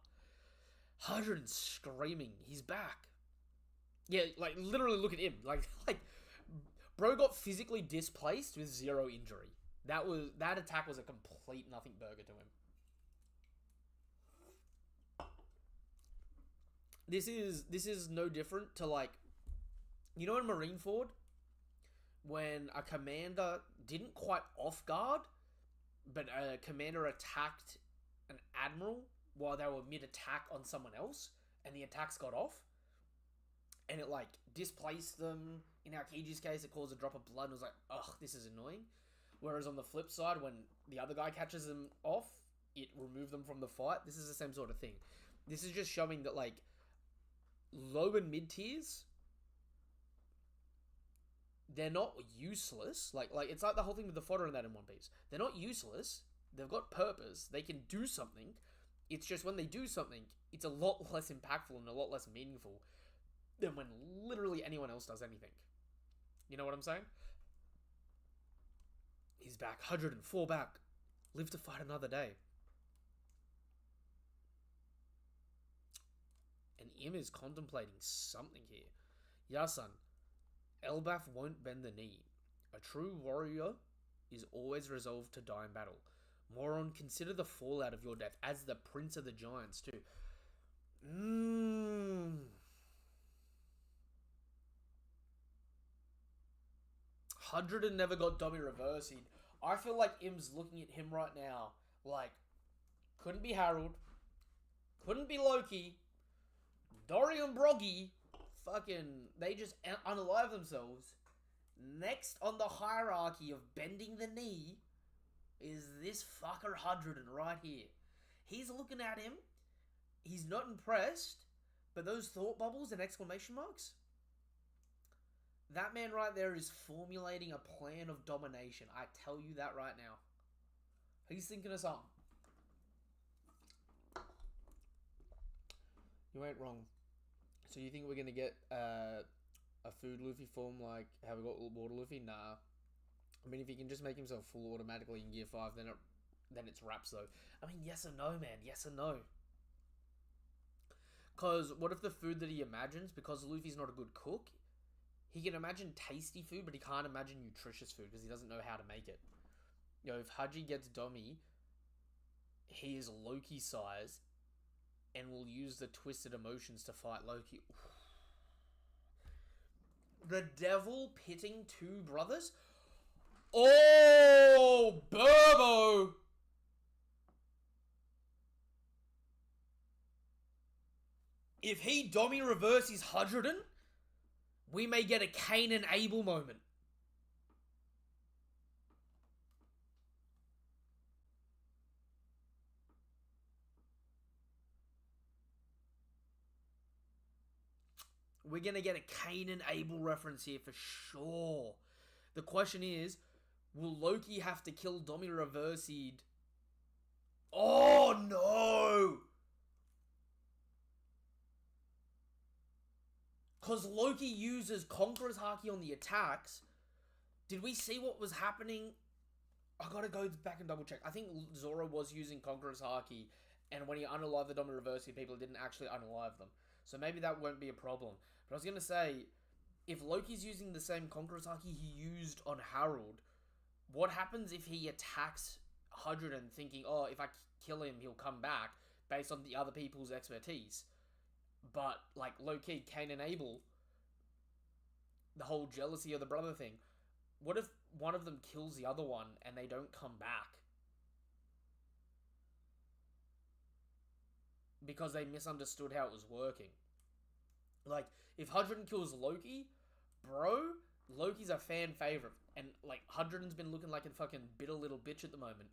Hudrin screaming. He's back. Yeah, like, literally look at him. Like, bro got physically displaced with 0 injury. That attack was a complete nothing burger to him. This is no different to, like, you know in Marineford, when a commander didn't quite off guard, but a commander attacked an admiral while they were mid-attack on someone else, and the attacks got off? And it, like, displaced them. In Aokiji's case, it caused a drop of blood. And it was like, ugh, this is annoying. Whereas on the flip side, when the other guy catches them off, it removed them from the fight. This is the same sort of thing. This is just showing that, like, low and mid tiers, they're not useless. Like it's like the whole thing with the fodder and that in One Piece. They're not useless. They've got purpose. They can do something. It's just when they do something, it's a lot less impactful and a lot less meaningful than when literally anyone else does anything. You know what I'm saying? He's back. 104 back. Live to fight another day. And Im is contemplating something here. Yasan, Elbaf won't bend the knee. A true warrior is always resolved to die in battle. Moron, consider the fallout of your death as the Prince of the Giants too. Hundred never got Domi reversed. I feel like Im's looking at him right now like, couldn't be Harold, couldn't be Loki, Dorian Broggy, fucking, they just unalive themselves. Next on the hierarchy of bending the knee is this fucker Hudrin right here. He's looking at him. He's not impressed, but those thought bubbles and exclamation marks, that man right there is formulating a plan of domination. I tell you that right now. He's thinking of something. You ain't wrong. So you think we're going to get a food Luffy form like how we got water Luffy? Nah. I mean, if he can just make himself full automatically in Gear 5, then it's wraps though. I mean, yes or no, man. Yes or no. Because what if the food that he imagines, because Luffy's not a good cook, he can imagine tasty food, but he can't imagine nutritious food because he doesn't know how to make it. You know, if Haji gets Domi, he is Loki size and will use the twisted emotions to fight Loki. The devil pitting two brothers? Oh, Burbo! If he Domi reverses Hudrin, we may get a Cain and Abel moment. We're going to get a Cain and Abel reference here for sure. The question is, will Loki have to kill Domi reversed? Oh no! Because Loki uses Conqueror's Haki on the attacks. Did we see what was happening? I gotta go back and double check. I think Zoro was using Conqueror's Haki, and when he unalived the Domi reversed, people didn't actually unalive them. So maybe that won't be a problem. But I was gonna say, if Loki's using the same Conqueror's Haki he used on Harold, what happens if he attacks Hudrin thinking, oh, if I kill him, he'll come back, based on the other people's expertise? But, like, low-key, Cain and Abel, the whole jealousy of the brother thing, what if one of them kills the other one and they don't come back? Because they misunderstood how it was working. Like, if Hudrin kills Loki, bro, Loki's a fan favorite. And, like, Hudrin's been looking like a fucking bitter little bitch at the moment.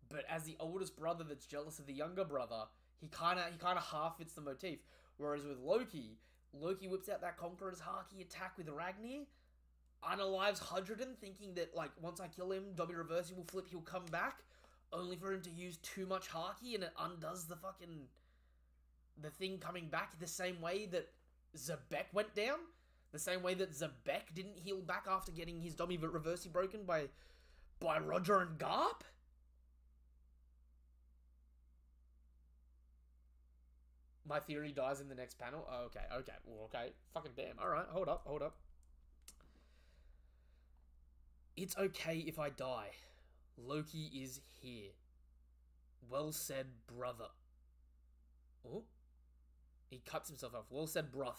But as the oldest brother that's jealous of the younger brother, he kind of half fits the motif. Whereas with Loki whips out that Conqueror's Haki attack with Ragnir, unalives Hudrin, thinking that, like, once I kill him, Domi reverse, will flip, he'll come back, only for him to use too much Haki, and it undoes the thing coming back the same way that Zebek went down, the same way that Zebek didn't heal back after getting his Domi reverse broken by Roger and Garp. My theory dies in the next panel. Oh, okay. Well, okay. Fucking damn. All right. Hold up. It's okay if I die. Loki is here. Well said, brother. Oh. He cuts himself off. Well said, bruh.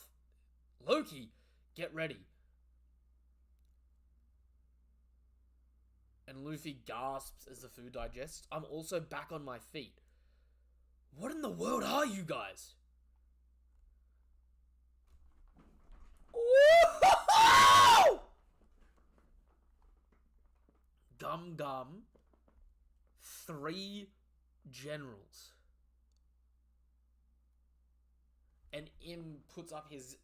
Loki, get ready. And Luffy gasps as the food digests. I'm also back on my feet. What in the world are you guys? Woo-hoo-hoo! Gum. 3 generals. And Im puts up his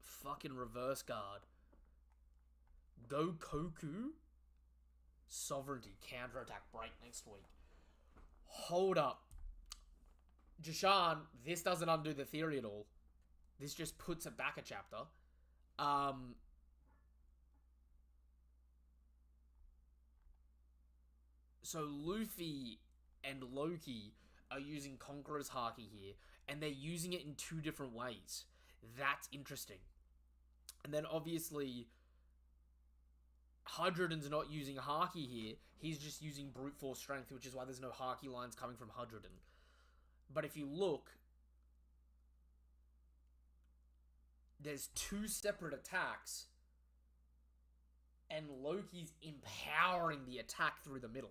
fucking reverse guard. Gokoku. Sovereignty. Counterattack break next week. Hold up. Jashan, this doesn't undo the theory at all. This just puts it back a chapter. So Luffy and Loki are using Conqueror's Haki here, and they're using it in two different ways. That's interesting. And then obviously, Hydroden's not using Haki here. He's just using brute force strength, which is why there's no Haki lines coming from Hydroden. But if you look, there's two separate attacks, and Loki's empowering the attack through the middle.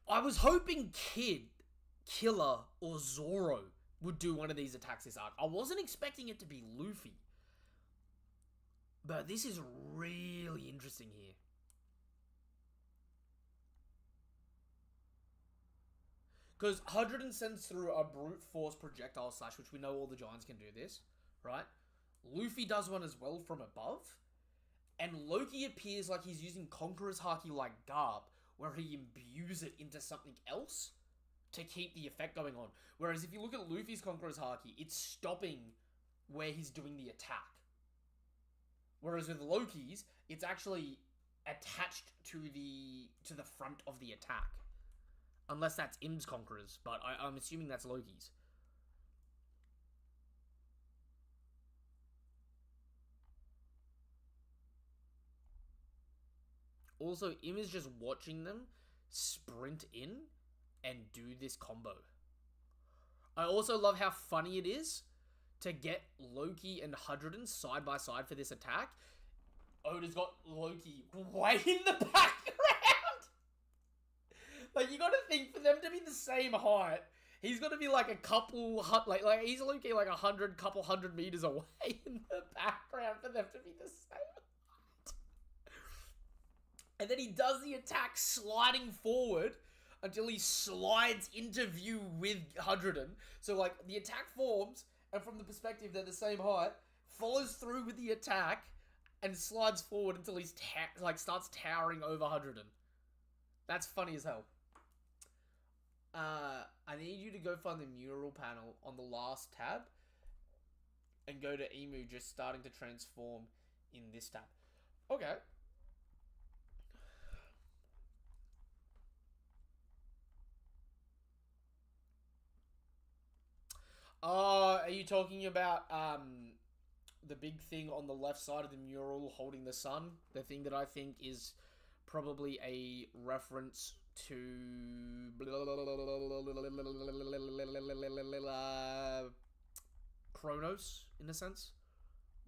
I was hoping Kid, Killer, or Zoro would do one of these attacks this arc. I wasn't expecting it to be Luffy. But this is really interesting here. Because Hydroden sends through a brute force projectile slash, which we know all the giants can do this, right? Luffy does one as well from above. And Loki appears like he's using Conqueror's Haki like Garp, where he imbues it into something else to keep the effect going on. Whereas if you look at Luffy's Conqueror's Haki, it's stopping where he's doing the attack. Whereas with Loki's, it's actually attached to the front of the attack. Unless that's Im's Conqueror's, but I'm assuming that's Loki's. Also, Im is just watching them sprint in and do this combo. I also love how funny it is to get Loki and Hydroden side by side for this attack. Oda's got Loki way in the background. Like, you gotta think, for them to be the same height, he's gotta be like a couple, like he's Loki like couple hundred meters away in the background for them to be the same height. And then he does the attack sliding forward until he slides into view with Hydroden. So, like, the attack forms, and from the perspective they're the same height, follows through with the attack, and slides forward until he's starts towering over Hydroden. That's funny as hell. I need you to go find the mural panel on the last tab, and go to Emu just starting to transform in this tab. Okay. Are you talking about the big thing on the left side of the mural holding the sun? The thing that I think is probably a reference to Kronos, in a sense.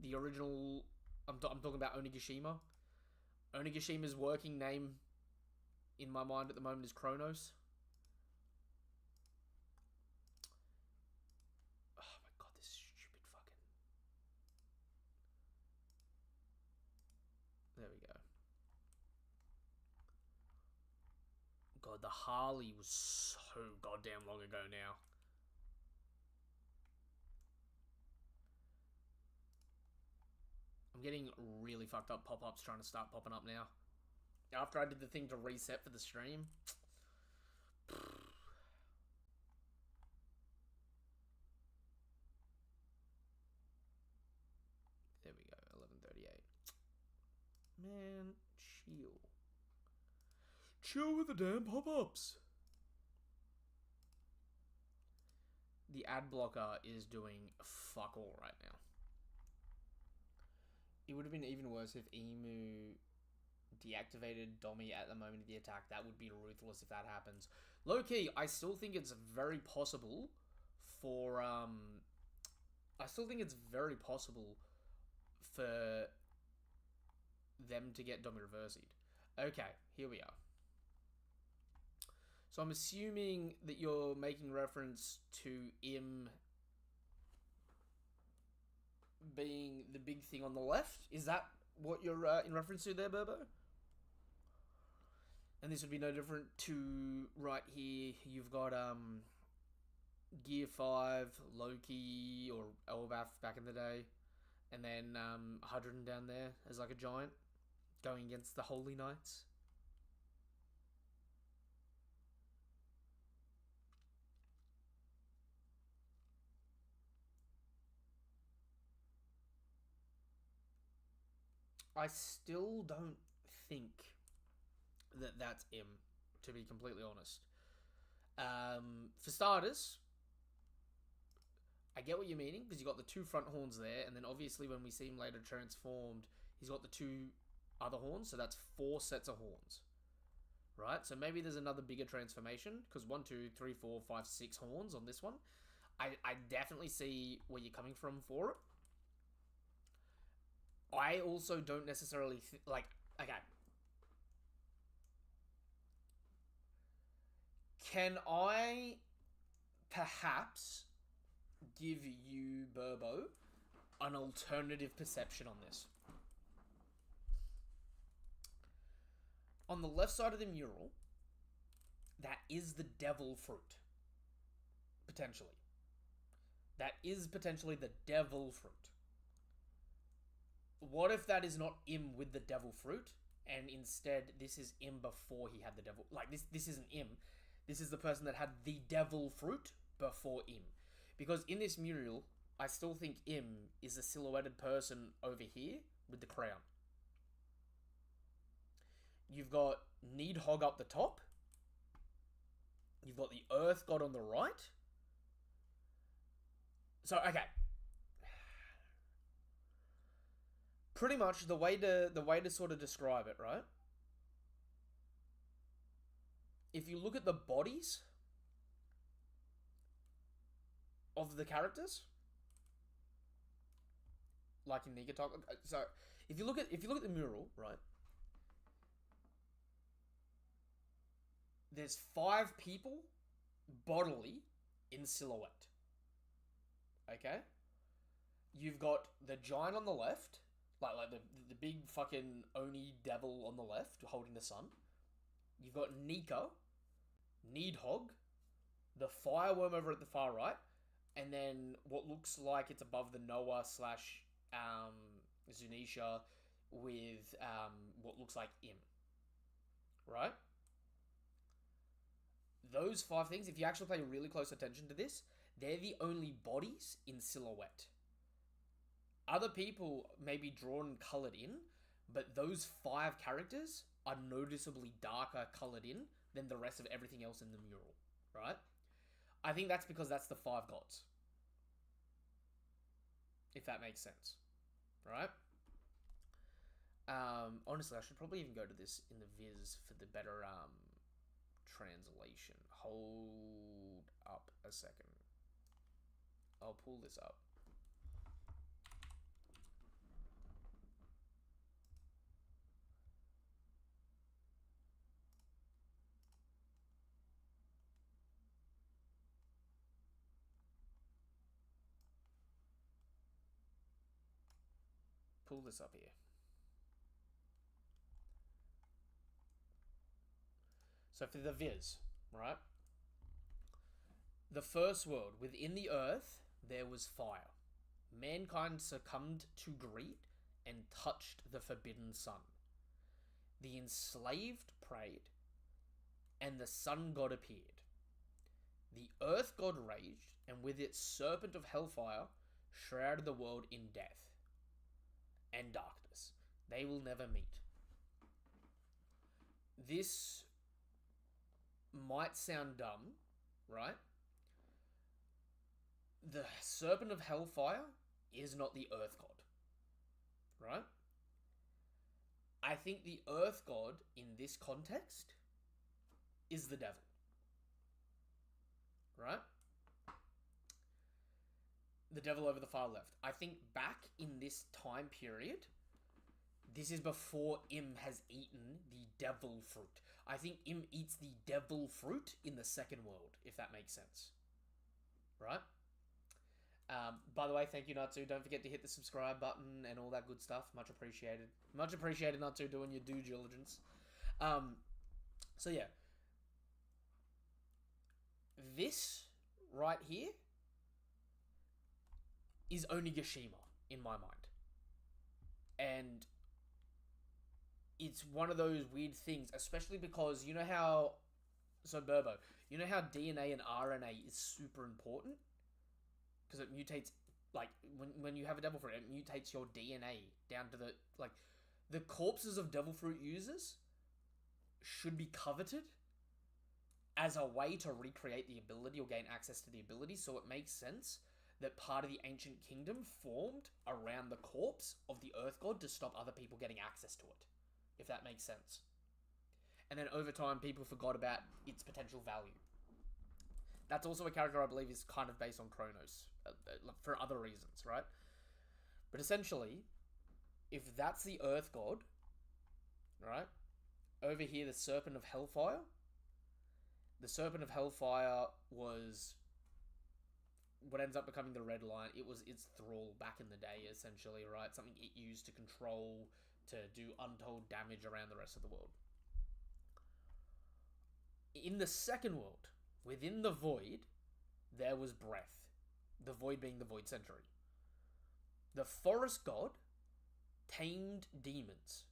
The original... I'm talking about Onigashima. Onigashima's working name in my mind at the moment is Kronos. Oh my god, this stupid fucking... There we go. God, the Harley was so goddamn long ago now. I'm getting really fucked up pop-ups trying to start popping up now. After I did the thing to reset for the stream. There we go, 11:38. Man, chill. Chill with the damn pop-ups. The ad blocker is doing fuck all right now. It would have been even worse if Emu deactivated Domi at the moment of the attack. That would be ruthless if that happens. Low-key, I still think it's very possible for... I still think it's very possible for them to get Domi reversied. Okay, here we are. So I'm assuming that you're making reference to Im being the big thing on the left. Is that what you're in reference to there, Burbo? And this would be no different to right here. You've got Gear 5, Loki, or Elbaf back in the day. And then Hydrogen down there as like a giant going against the Holy Knights. I still don't think that that's him, to be completely honest. For starters, I get what you're meaning, because you got the two front horns there, and then obviously when we see him later transformed, he's got the two other horns, so that's 4 sets of horns. Right? So maybe there's another bigger transformation, because 1, 2, 3, 4, 5, 6 horns on this one. I definitely see where you're coming from for it. I also don't necessarily okay. Can I perhaps give you, Burbo, an alternative perception on this? On the left side of the mural, that is the devil fruit. Potentially. That is potentially the devil fruit. What if that is not him with the devil fruit, and instead this is him before he had the devil? Like, this isn't him. This is the person that had the devil fruit before him. Because in this mural, I still think him is a silhouetted person over here with the crown. You've got Needhog up the top. You've got the Earth God on the right. So, okay. Pretty much the way to sort of describe it, right? If you look at the bodies of the characters, like in Nika Talk, so if you look at the mural, right? There's 5 people bodily in silhouette. Okay? You've got the giant on the left, like the big fucking Oni devil on the left holding the sun. You've got Nika, Needhog, the fireworm over at the far right, and then what looks like it's above the Noah slash Zunisha with what looks like Im. Right? Those 5 things, if you actually pay really close attention to this, they're the only bodies in silhouette. Other people may be drawn and coloured in, but those 5 characters are noticeably darker coloured in than the rest of everything else in the mural, right? I think that's because that's the 5 gods. If that makes sense, right? Honestly, I should probably even go to this in the Viz for the better translation. Hold up a second. I'll pull this up. Pull this up here. So for the Viz, right? The first world, within the earth, there was fire. Mankind succumbed to greed and touched the forbidden sun. The enslaved prayed, and the sun god appeared. The earth god raged, and with its serpent of hellfire, shrouded the world in death and darkness. They will never meet. This might sound dumb, right? The serpent of hellfire is not the earth god, right? I think the earth god in this context is the devil, right? The devil over the far left. I think back in this time period, this is before Im has eaten the devil fruit. I think Im eats the devil fruit in the second world, if that makes sense. Right? By the way, thank you, Natsu. Don't forget to hit the subscribe button and all that good stuff. Much appreciated. Much appreciated, Natsu, doing your due diligence. So yeah. This right here is Onigashima in my mind. And it's one of those weird things, especially because you know how... So, Burbo, you know how DNA and RNA is super important? Because it mutates, like, when you have a devil fruit, it mutates your DNA down to the, like, the corpses of devil fruit users should be coveted as a way to recreate the ability or gain access to the ability, so it makes sense that part of the ancient kingdom formed around the corpse of the earth god to stop other people getting access to it, if that makes sense. And then over time, people forgot about its potential value. That's also a character I believe is kind of based on Kronos, for other reasons, right? But essentially, if that's the earth god, right? Over here, the Serpent of Hellfire. The Serpent of Hellfire was what ends up becoming the Red Lion. It was its thrall back in the day, essentially, right? Something it used to control, to do untold damage around the rest of the world. In the second world, within the Void, there was Breath. The Void being the Void Century. The Forest God tamed demons,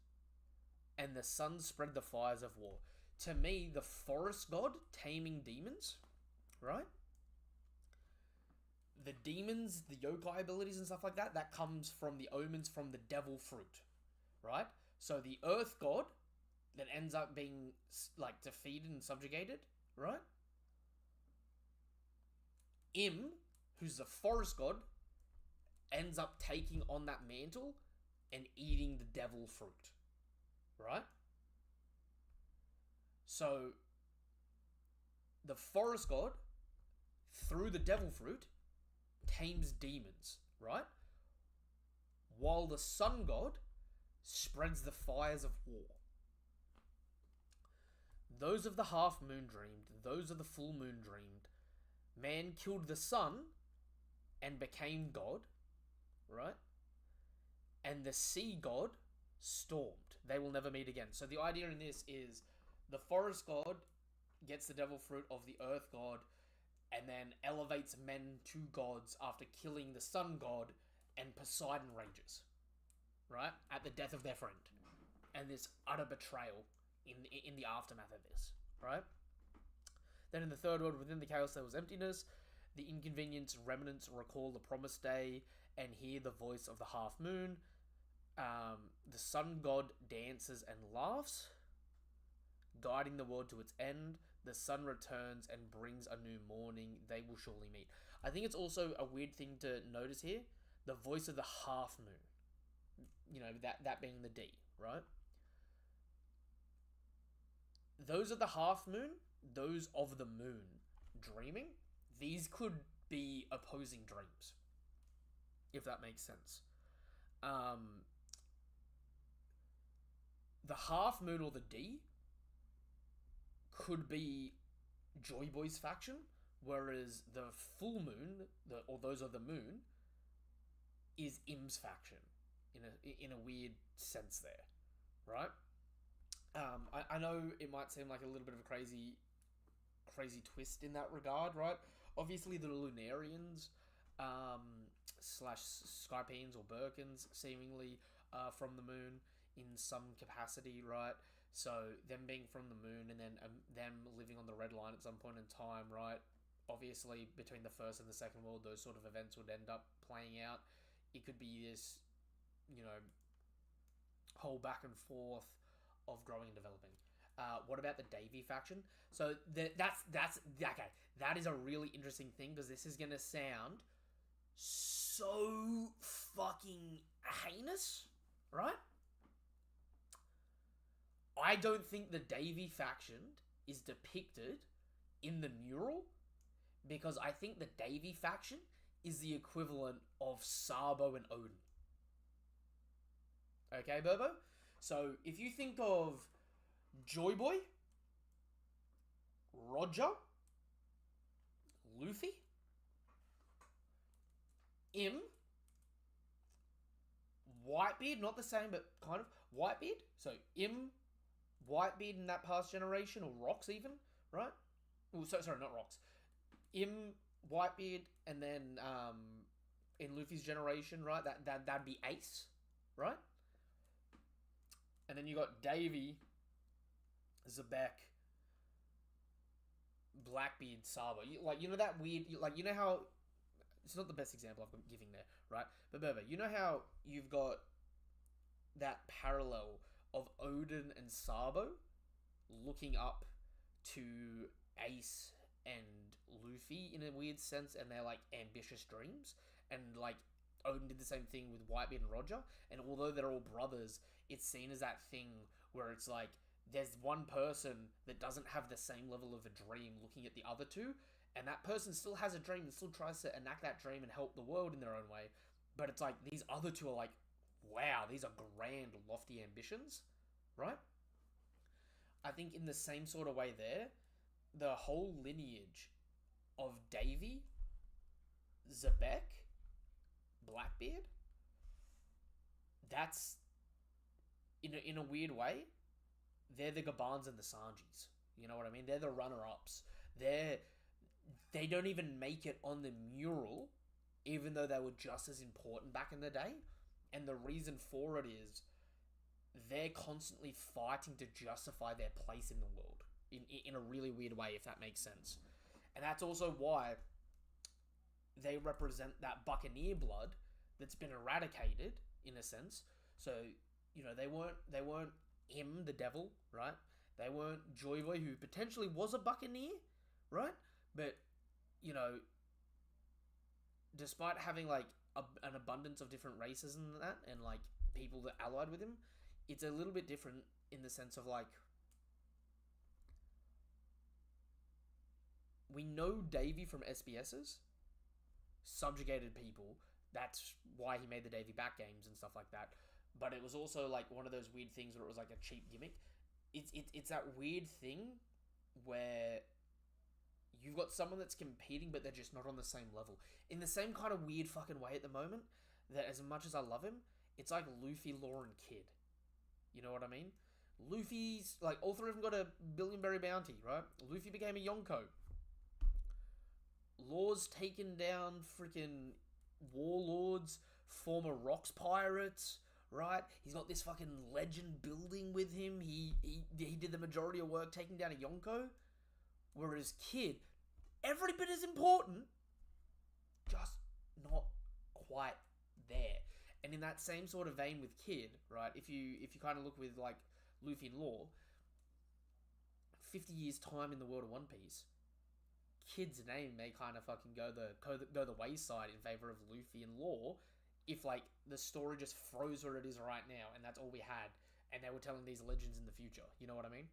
and the sun spread the fires of war. To me, the Forest God taming demons, right? The demons, the yokai abilities and stuff like that, that comes from the omens from the devil fruit, right? So the earth god that ends up being, like, defeated and subjugated, right? Who's the forest god, ends up taking on that mantle and eating the devil fruit, right? So, the forest god, through the devil fruit, tames demons, right? While the sun god spreads the fires of war. Those of the half moon dreamed, those of the full moon dreamed. Man killed the sun and became God, right? And the sea god stormed. They will never meet again. So the idea in this is the forest god gets the devil fruit of the earth god and then elevates men to gods after killing the sun god, and Poseidon rages, right? At the death of their friend. And this utter betrayal in the aftermath of this, right? Then in the third world, within the chaos there was emptiness. The inconvenienced remnants recall the promised day and hear the voice of the half moon. The sun god dances and laughs, guiding the world to its end. The sun returns and brings a new morning. They will surely meet. I think it's also a weird thing to notice here. The voice of the half moon. You know, that being the D, right? Those of the half moon, those of the moon dreaming, these could be opposing dreams, if that makes sense. The half moon or the D could be Joy Boy's faction, whereas the full moon, or those of the moon, is Im's faction in a weird sense there, right? I know it might seem like a little bit of a crazy twist in that regard, right? Obviously, the Lunarians / Skypeans or Birkins seemingly from the moon in some capacity, right? So them being from the moon and then them living on the Red Line at some point in time, right? Obviously, between the first and the second world, those sort of events would end up playing out. It could be this, you know, whole back and forth of growing and developing. What about the Davy faction? So that's okay. That is a really interesting thing because this is gonna sound so fucking heinous, right? I don't think the Davy faction is depicted in the mural because I think the Davy faction is the equivalent of Sabo and Odin. Okay, Burbo? So, if you think of Joy Boy, Roger, Luffy, Im, Whitebeard, not the same, but kind of, Whitebeard. So, Im, Whitebeard in that past generation, or Rocks even, right? Oh, sorry, not Rocks. Im, Whitebeard, and then in Luffy's generation, right? That'd be Ace, right? And then you got Davy, Zebek, Blackbeard, Sabo. You know that weird... you know how... It's not the best example I've been giving there, right? But Berber, you know how you've got that parallel of Odin and Sabo looking up to Ace and Luffy in a weird sense, and their like ambitious dreams, and like Odin did the same thing with Whitebeard and Roger, and although they're all brothers, it's seen as that thing where it's like there's one person that doesn't have the same level of a dream looking at the other two, and that person still has a dream and still tries to enact that dream and help the world in their own way, but it's like these other two are like, wow, these are grand, lofty ambitions, right? I think in the same sort of way there, the whole lineage of Davy, Zebek, Blackbeard, that's in a weird way, they're the Gabans and the Sanjis. You know what I mean? They're the runner-ups. They don't even make it on the mural, even though they were just as important back in the day. And the reason for it is they're constantly fighting to justify their place in the world in a really weird way, if that makes sense. And that's also why they represent that Buccaneer blood that's been eradicated, in a sense. So, you know, they weren't him, the devil, right? They weren't Joy Boy, who potentially was a Buccaneer, right? But, you know, despite having, like, an abundance of different races and that, and, like, people that allied with him, it's a little bit different in the sense of, like, we know Davy from SBS's subjugated people. That's why he made the Davy Back games and stuff like that. But it was also, like, one of those weird things where it was, like, a cheap gimmick. It's that weird thing where you've got someone that's competing, but they're just not on the same level. In the same kind of weird fucking way at the moment, that as much as I love him, it's like Luffy, Law, and Kid. You know what I mean? Luffy's, like, all three of them got a Billionberry bounty, right? Luffy became a Yonko. Law's taken down freaking warlords, former rocks pirates, right? He's got this fucking legend building with him. He did the majority of work taking down a Yonko. Whereas Kid, every bit as important, just not quite there. And in that same sort of vein with Kid, right? If you kind of look with like Luffy and Law, 50 years time in the world of One Piece, Kid's name may kind of fucking go the wayside in favor of Luffy and Law, if like the story just froze where it is right now, and that's all we had, and they were telling these legends in the future. You know what I mean?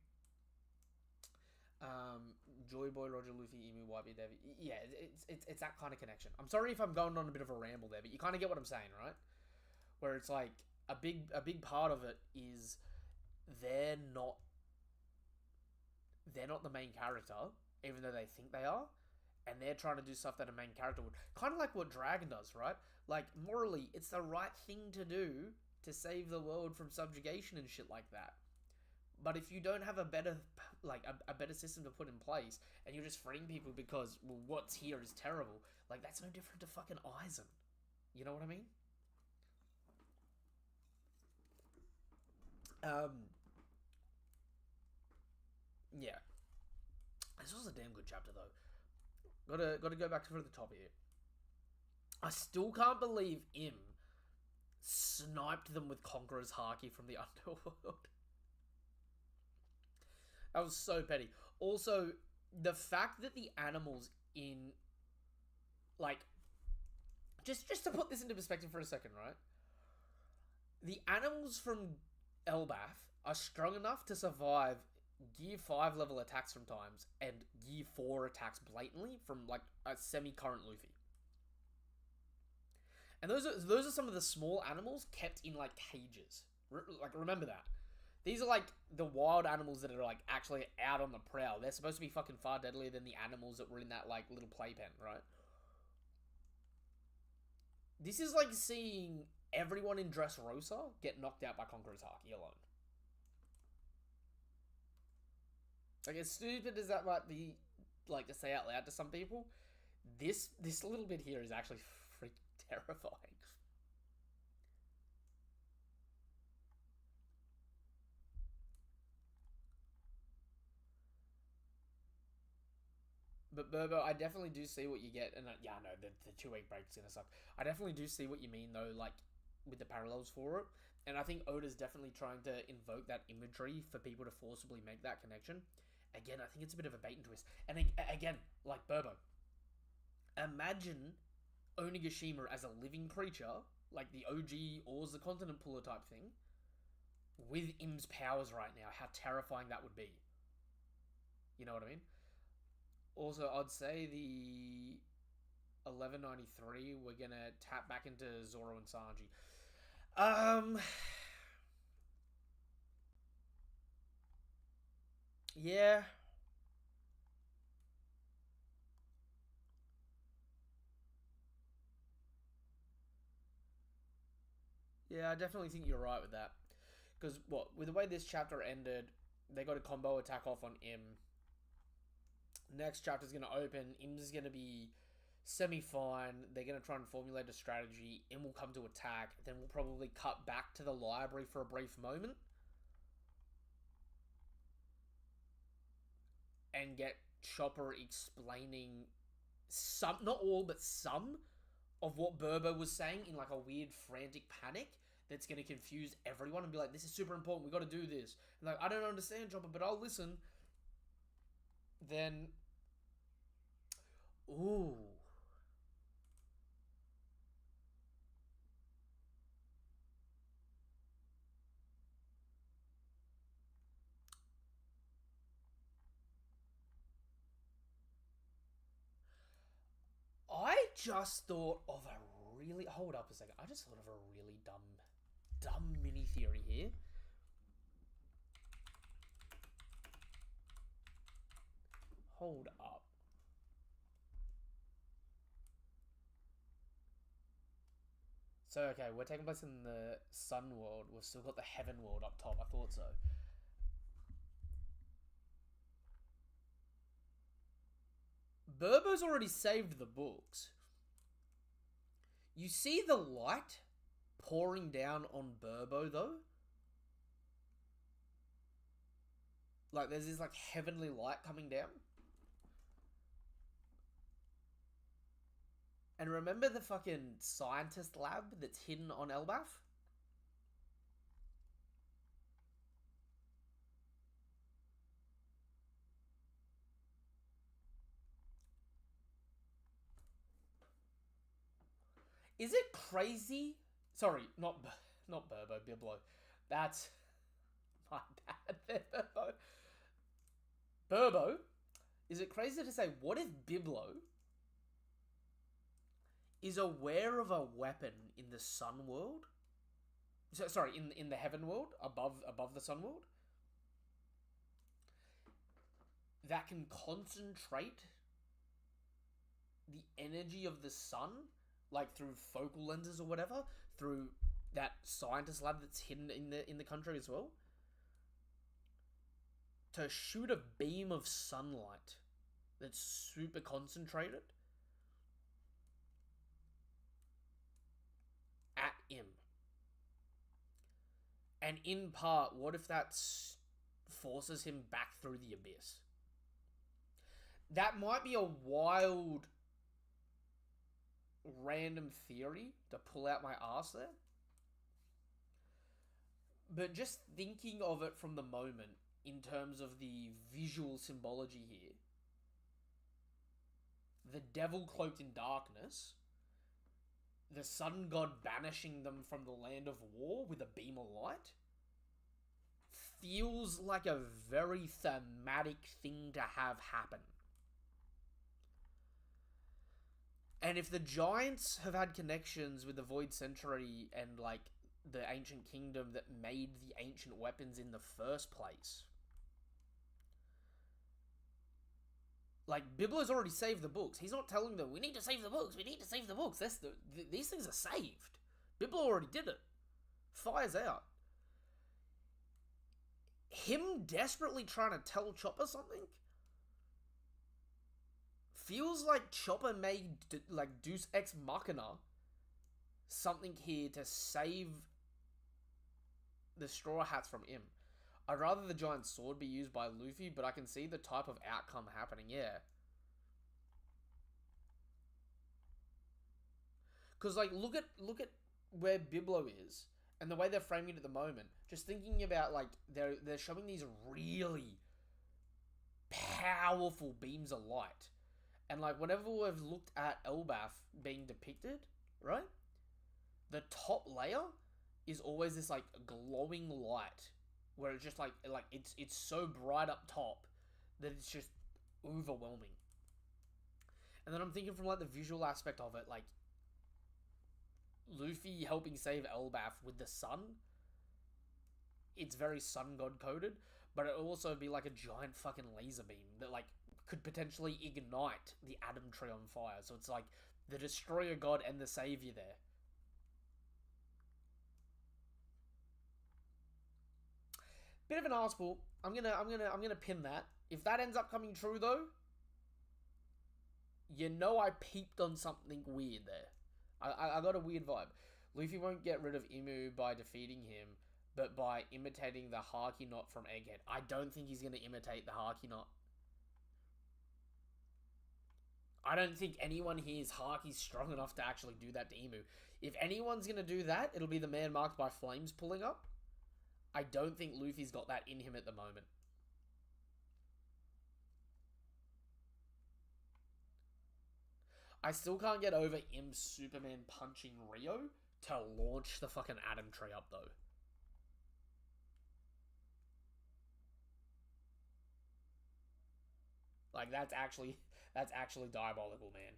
Joy Boy, Roger, Luffy, Emu, Whitebeard, Davy. Yeah, it's that kind of connection. I'm sorry if I'm going on a bit of a ramble there, but you kind of get what I'm saying, right? Where it's like a big part of it is they're not the main character, even though they think they are, and they're trying to do stuff that a main character would. Kind of like what Dragon does, right? Like, morally, it's the right thing to do to save the world from subjugation and shit like that. But if you don't have a better, like, a better system to put in place, and you're just freeing people because, well, what's here is terrible, like, that's no different to fucking Aizen. You know what I mean? Yeah. This was a damn good chapter, though. Gotta go back to the top here. I still can't believe Im sniped them with Conqueror's Haki from the underworld. That was so petty. Also, the fact that the animals in... Like... Just to put this into perspective for a second, right? The animals from Elbaf are strong enough to survive Gear 5 level attacks from times and Gear 4 attacks blatantly from, like, a semi-current Luffy. And those are some of the small animals kept in, like, cages. Remember that. These are, like, the wild animals that are, like, actually out on the prowl. They're supposed to be fucking far deadlier than the animals that were in that, like, little playpen, right? This is like seeing everyone in Dressrosa get knocked out by Conqueror's Haki alone. Like, as stupid as that might be, like, to say out loud to some people, this little bit here is actually freaking terrifying. But Burbo, I definitely do see what you get, and yeah, I know the 2 week break's gonna suck. I definitely do see what you mean though. Like, with the parallels for it. And I think Oda's definitely trying to invoke that imagery for people to forcibly make that connection. Again, I think it's a bit of a bait and twist. And again, like Burbo. Imagine Onigashima as a living creature, like the OG Oars the Continent Puller type thing, with Im's powers right now. How terrifying that would be. You know what I mean? Also, I'd say the 1193, we're gonna tap back into Zoro and Sanji. Yeah. Yeah, I definitely think you're right with that. Because, with the way this chapter ended, they got a combo attack off on Im. Next chapter's going to open. Im's going to be semi-fine. They're going to try and formulate a strategy. Im will come to attack. Then we'll probably cut back to the library for a brief moment. And get Chopper explaining some, not all, but some of what Burbo was saying in like a weird frantic panic that's going to confuse everyone and be like, this is super important, we got to do this. And like, I don't understand, Chopper, but I'll listen. Then, ooh. I just thought of a really... Hold up a second. I just thought of a really dumb mini theory here. Hold up. So, okay, we're taking place in the Sun world. We've still got the Heaven world up top. I thought so. Burbo's already saved the books. You see the light pouring down on Burbo, though? Like, there's this, like, heavenly light coming down. And remember the fucking scientist lab that's hidden on Elbaf? Is it crazy? Sorry, not Burbo, Biblo. That's my bad. Burbo. Is it crazy to say, what if Biblo is aware of a weapon in the Sun world? So, sorry, in the Heaven world, above the Sun world, that can concentrate the energy of the sun, like through focal lenses or whatever, through that scientist lab that's hidden in the country as well, to shoot a beam of sunlight that's super concentrated at him. And in part, what if that forces him back through the abyss? That might be a wild, random theory to pull out my arse there. But just thinking of it from the moment, in terms of the visual symbology here, the devil cloaked in darkness, the sun god banishing them from the land of war with a beam of light, feels like a very thematic thing to have happen. And if the giants have had connections with the Void Century and, like, the ancient kingdom that made the ancient weapons in the first place, like, Biblo's already saved the books. He's not telling them, we need to save the books, we need to save the books. These things are saved. Biblo already did it. Fire's out. Him desperately trying to tell Chopper something feels like Chopper made, like, Deus Ex Machina something here to save the Straw Hats from him. I'd rather the giant sword be used by Luffy, but I can see the type of outcome happening, yeah. Because, like, look at where Biblo is and the way they're framing it at the moment, just thinking about like they're showing these really powerful beams of light. And like whenever we've looked at Elbaf being depicted, right? The top layer is always this like glowing light where it's just like it's so bright up top that it's just overwhelming. And then I'm thinking from like the visual aspect of it, like Luffy helping save Elbaf with the sun. It's very sun god coded, but it'll also be like a giant fucking laser beam that like could potentially ignite the Atom Tree on fire. So it's like the destroyer god and the savior there. Bit of an arseball. I'm gonna pin that. If that ends up coming true though, you know I peeped on something weird there. I got a weird vibe. Luffy won't get rid of Imu by defeating him, but by imitating the Haki knot from Egghead. I don't think he's gonna imitate the Haki knot. I don't think anyone here is Haki strong enough to actually do that to Imu. If anyone's gonna do that, it'll be the man marked by flames pulling up. I don't think Luffy's got that in him at the moment. I still can't get over Im's Superman punching Rio to launch the fucking Atom Tree up though. Like that's actually diabolical, man.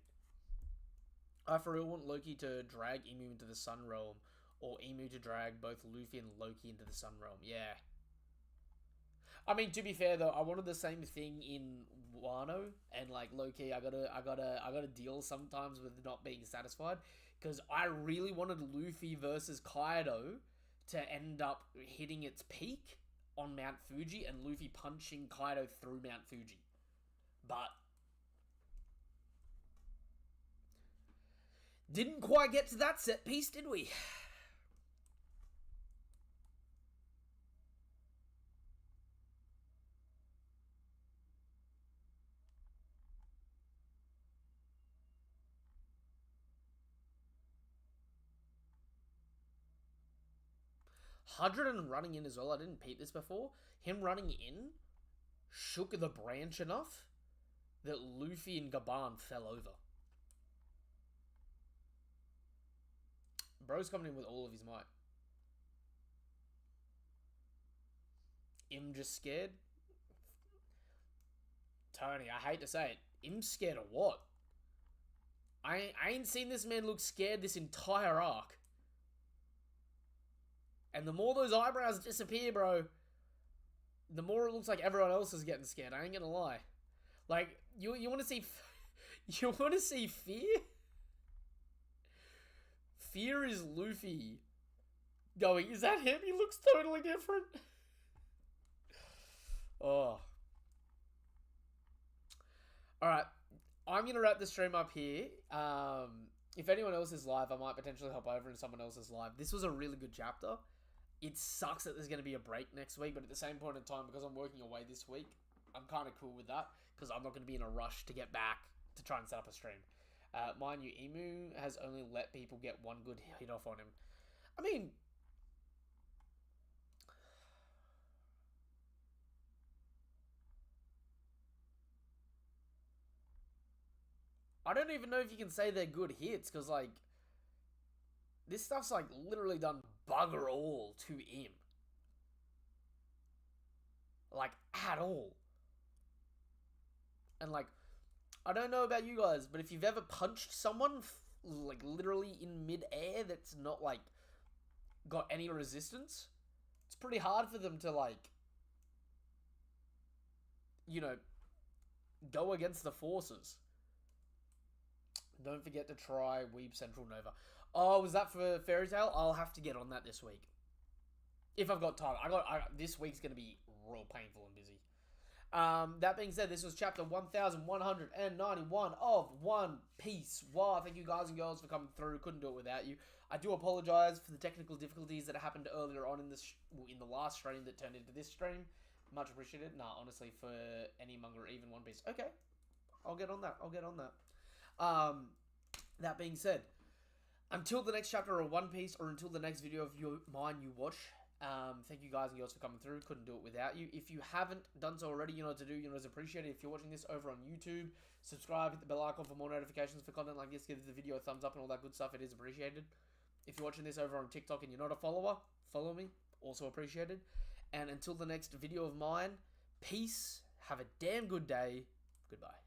I for real want Loki to drag Emu into the Sun Realm, or Emu to drag both Luffy and Loki into the Sun Realm. Yeah. I mean, to be fair though, I wanted the same thing in Wano, and like Loki, I gotta deal sometimes with not being satisfied, because I really wanted Luffy versus Kaido to end up hitting its peak on Mount Fuji, and Luffy punching Kaido through Mount Fuji, but didn't quite get to that set piece, did we? 100 and running in as well. I didn't peep this before. Him running in shook the branch enough that Luffy and Gaban fell over. Bro's coming in with all of his might. Im just scared. Tony, I hate to say it. Im's scared of what? I ain't seen this man look scared this entire arc. And the more those eyebrows disappear, bro, the more it looks like everyone else is getting scared. I ain't gonna lie. Like, you want to see... You want to see fear? Fear is Luffy going, is that him? He looks totally different. Oh. Alright. I'm going to wrap the stream up here. If anyone else is live, I might potentially hop over into someone else's live. This was a really good chapter. It sucks that there's going to be a break next week, but at the same point in time, because I'm working away this week, I'm kind of cool with that, because I'm not going to be in a rush to get back to try and set up a stream. Mind you, Emu has only let people get one good hit off on him. I mean... I don't even know if you can say they're good hits, because, like, this stuff's, like, literally done bugger all to him. Like, at all. And, like, I don't know about you guys, but if you've ever punched someone, like, literally in mid-air that's not, like, got any resistance, it's pretty hard for them to, like, you know, go against the forces. Don't forget to try Weeb Central Nova. Oh, was that for Fairy Tail? I'll have to get on that this week. If I've got time. This week's going to be real painful and busy. That being said, this was chapter 1191 of One Piece. Wow, thank you guys and girls for coming through. Couldn't do it without you. I do apologize for the technical difficulties that happened earlier on in the last stream that turned into this stream. Much appreciated. Nah, honestly, for any manga or even One Piece. Okay, I'll get on that. That being said, Until the next chapter of One Piece, or until the next video of mine you watch, thank you guys and girls for coming through. Couldn't do it without you. If you haven't done so already, you know what to do. You know it's appreciated. If you're watching this over on YouTube, subscribe, hit the bell icon for more notifications for content like this. Give the video a thumbs up and all that good stuff. It is appreciated. If you're watching this over on TikTok and you're not a follower, follow me. Also appreciated. And until the next video of mine, peace. Have a damn good day. Goodbye.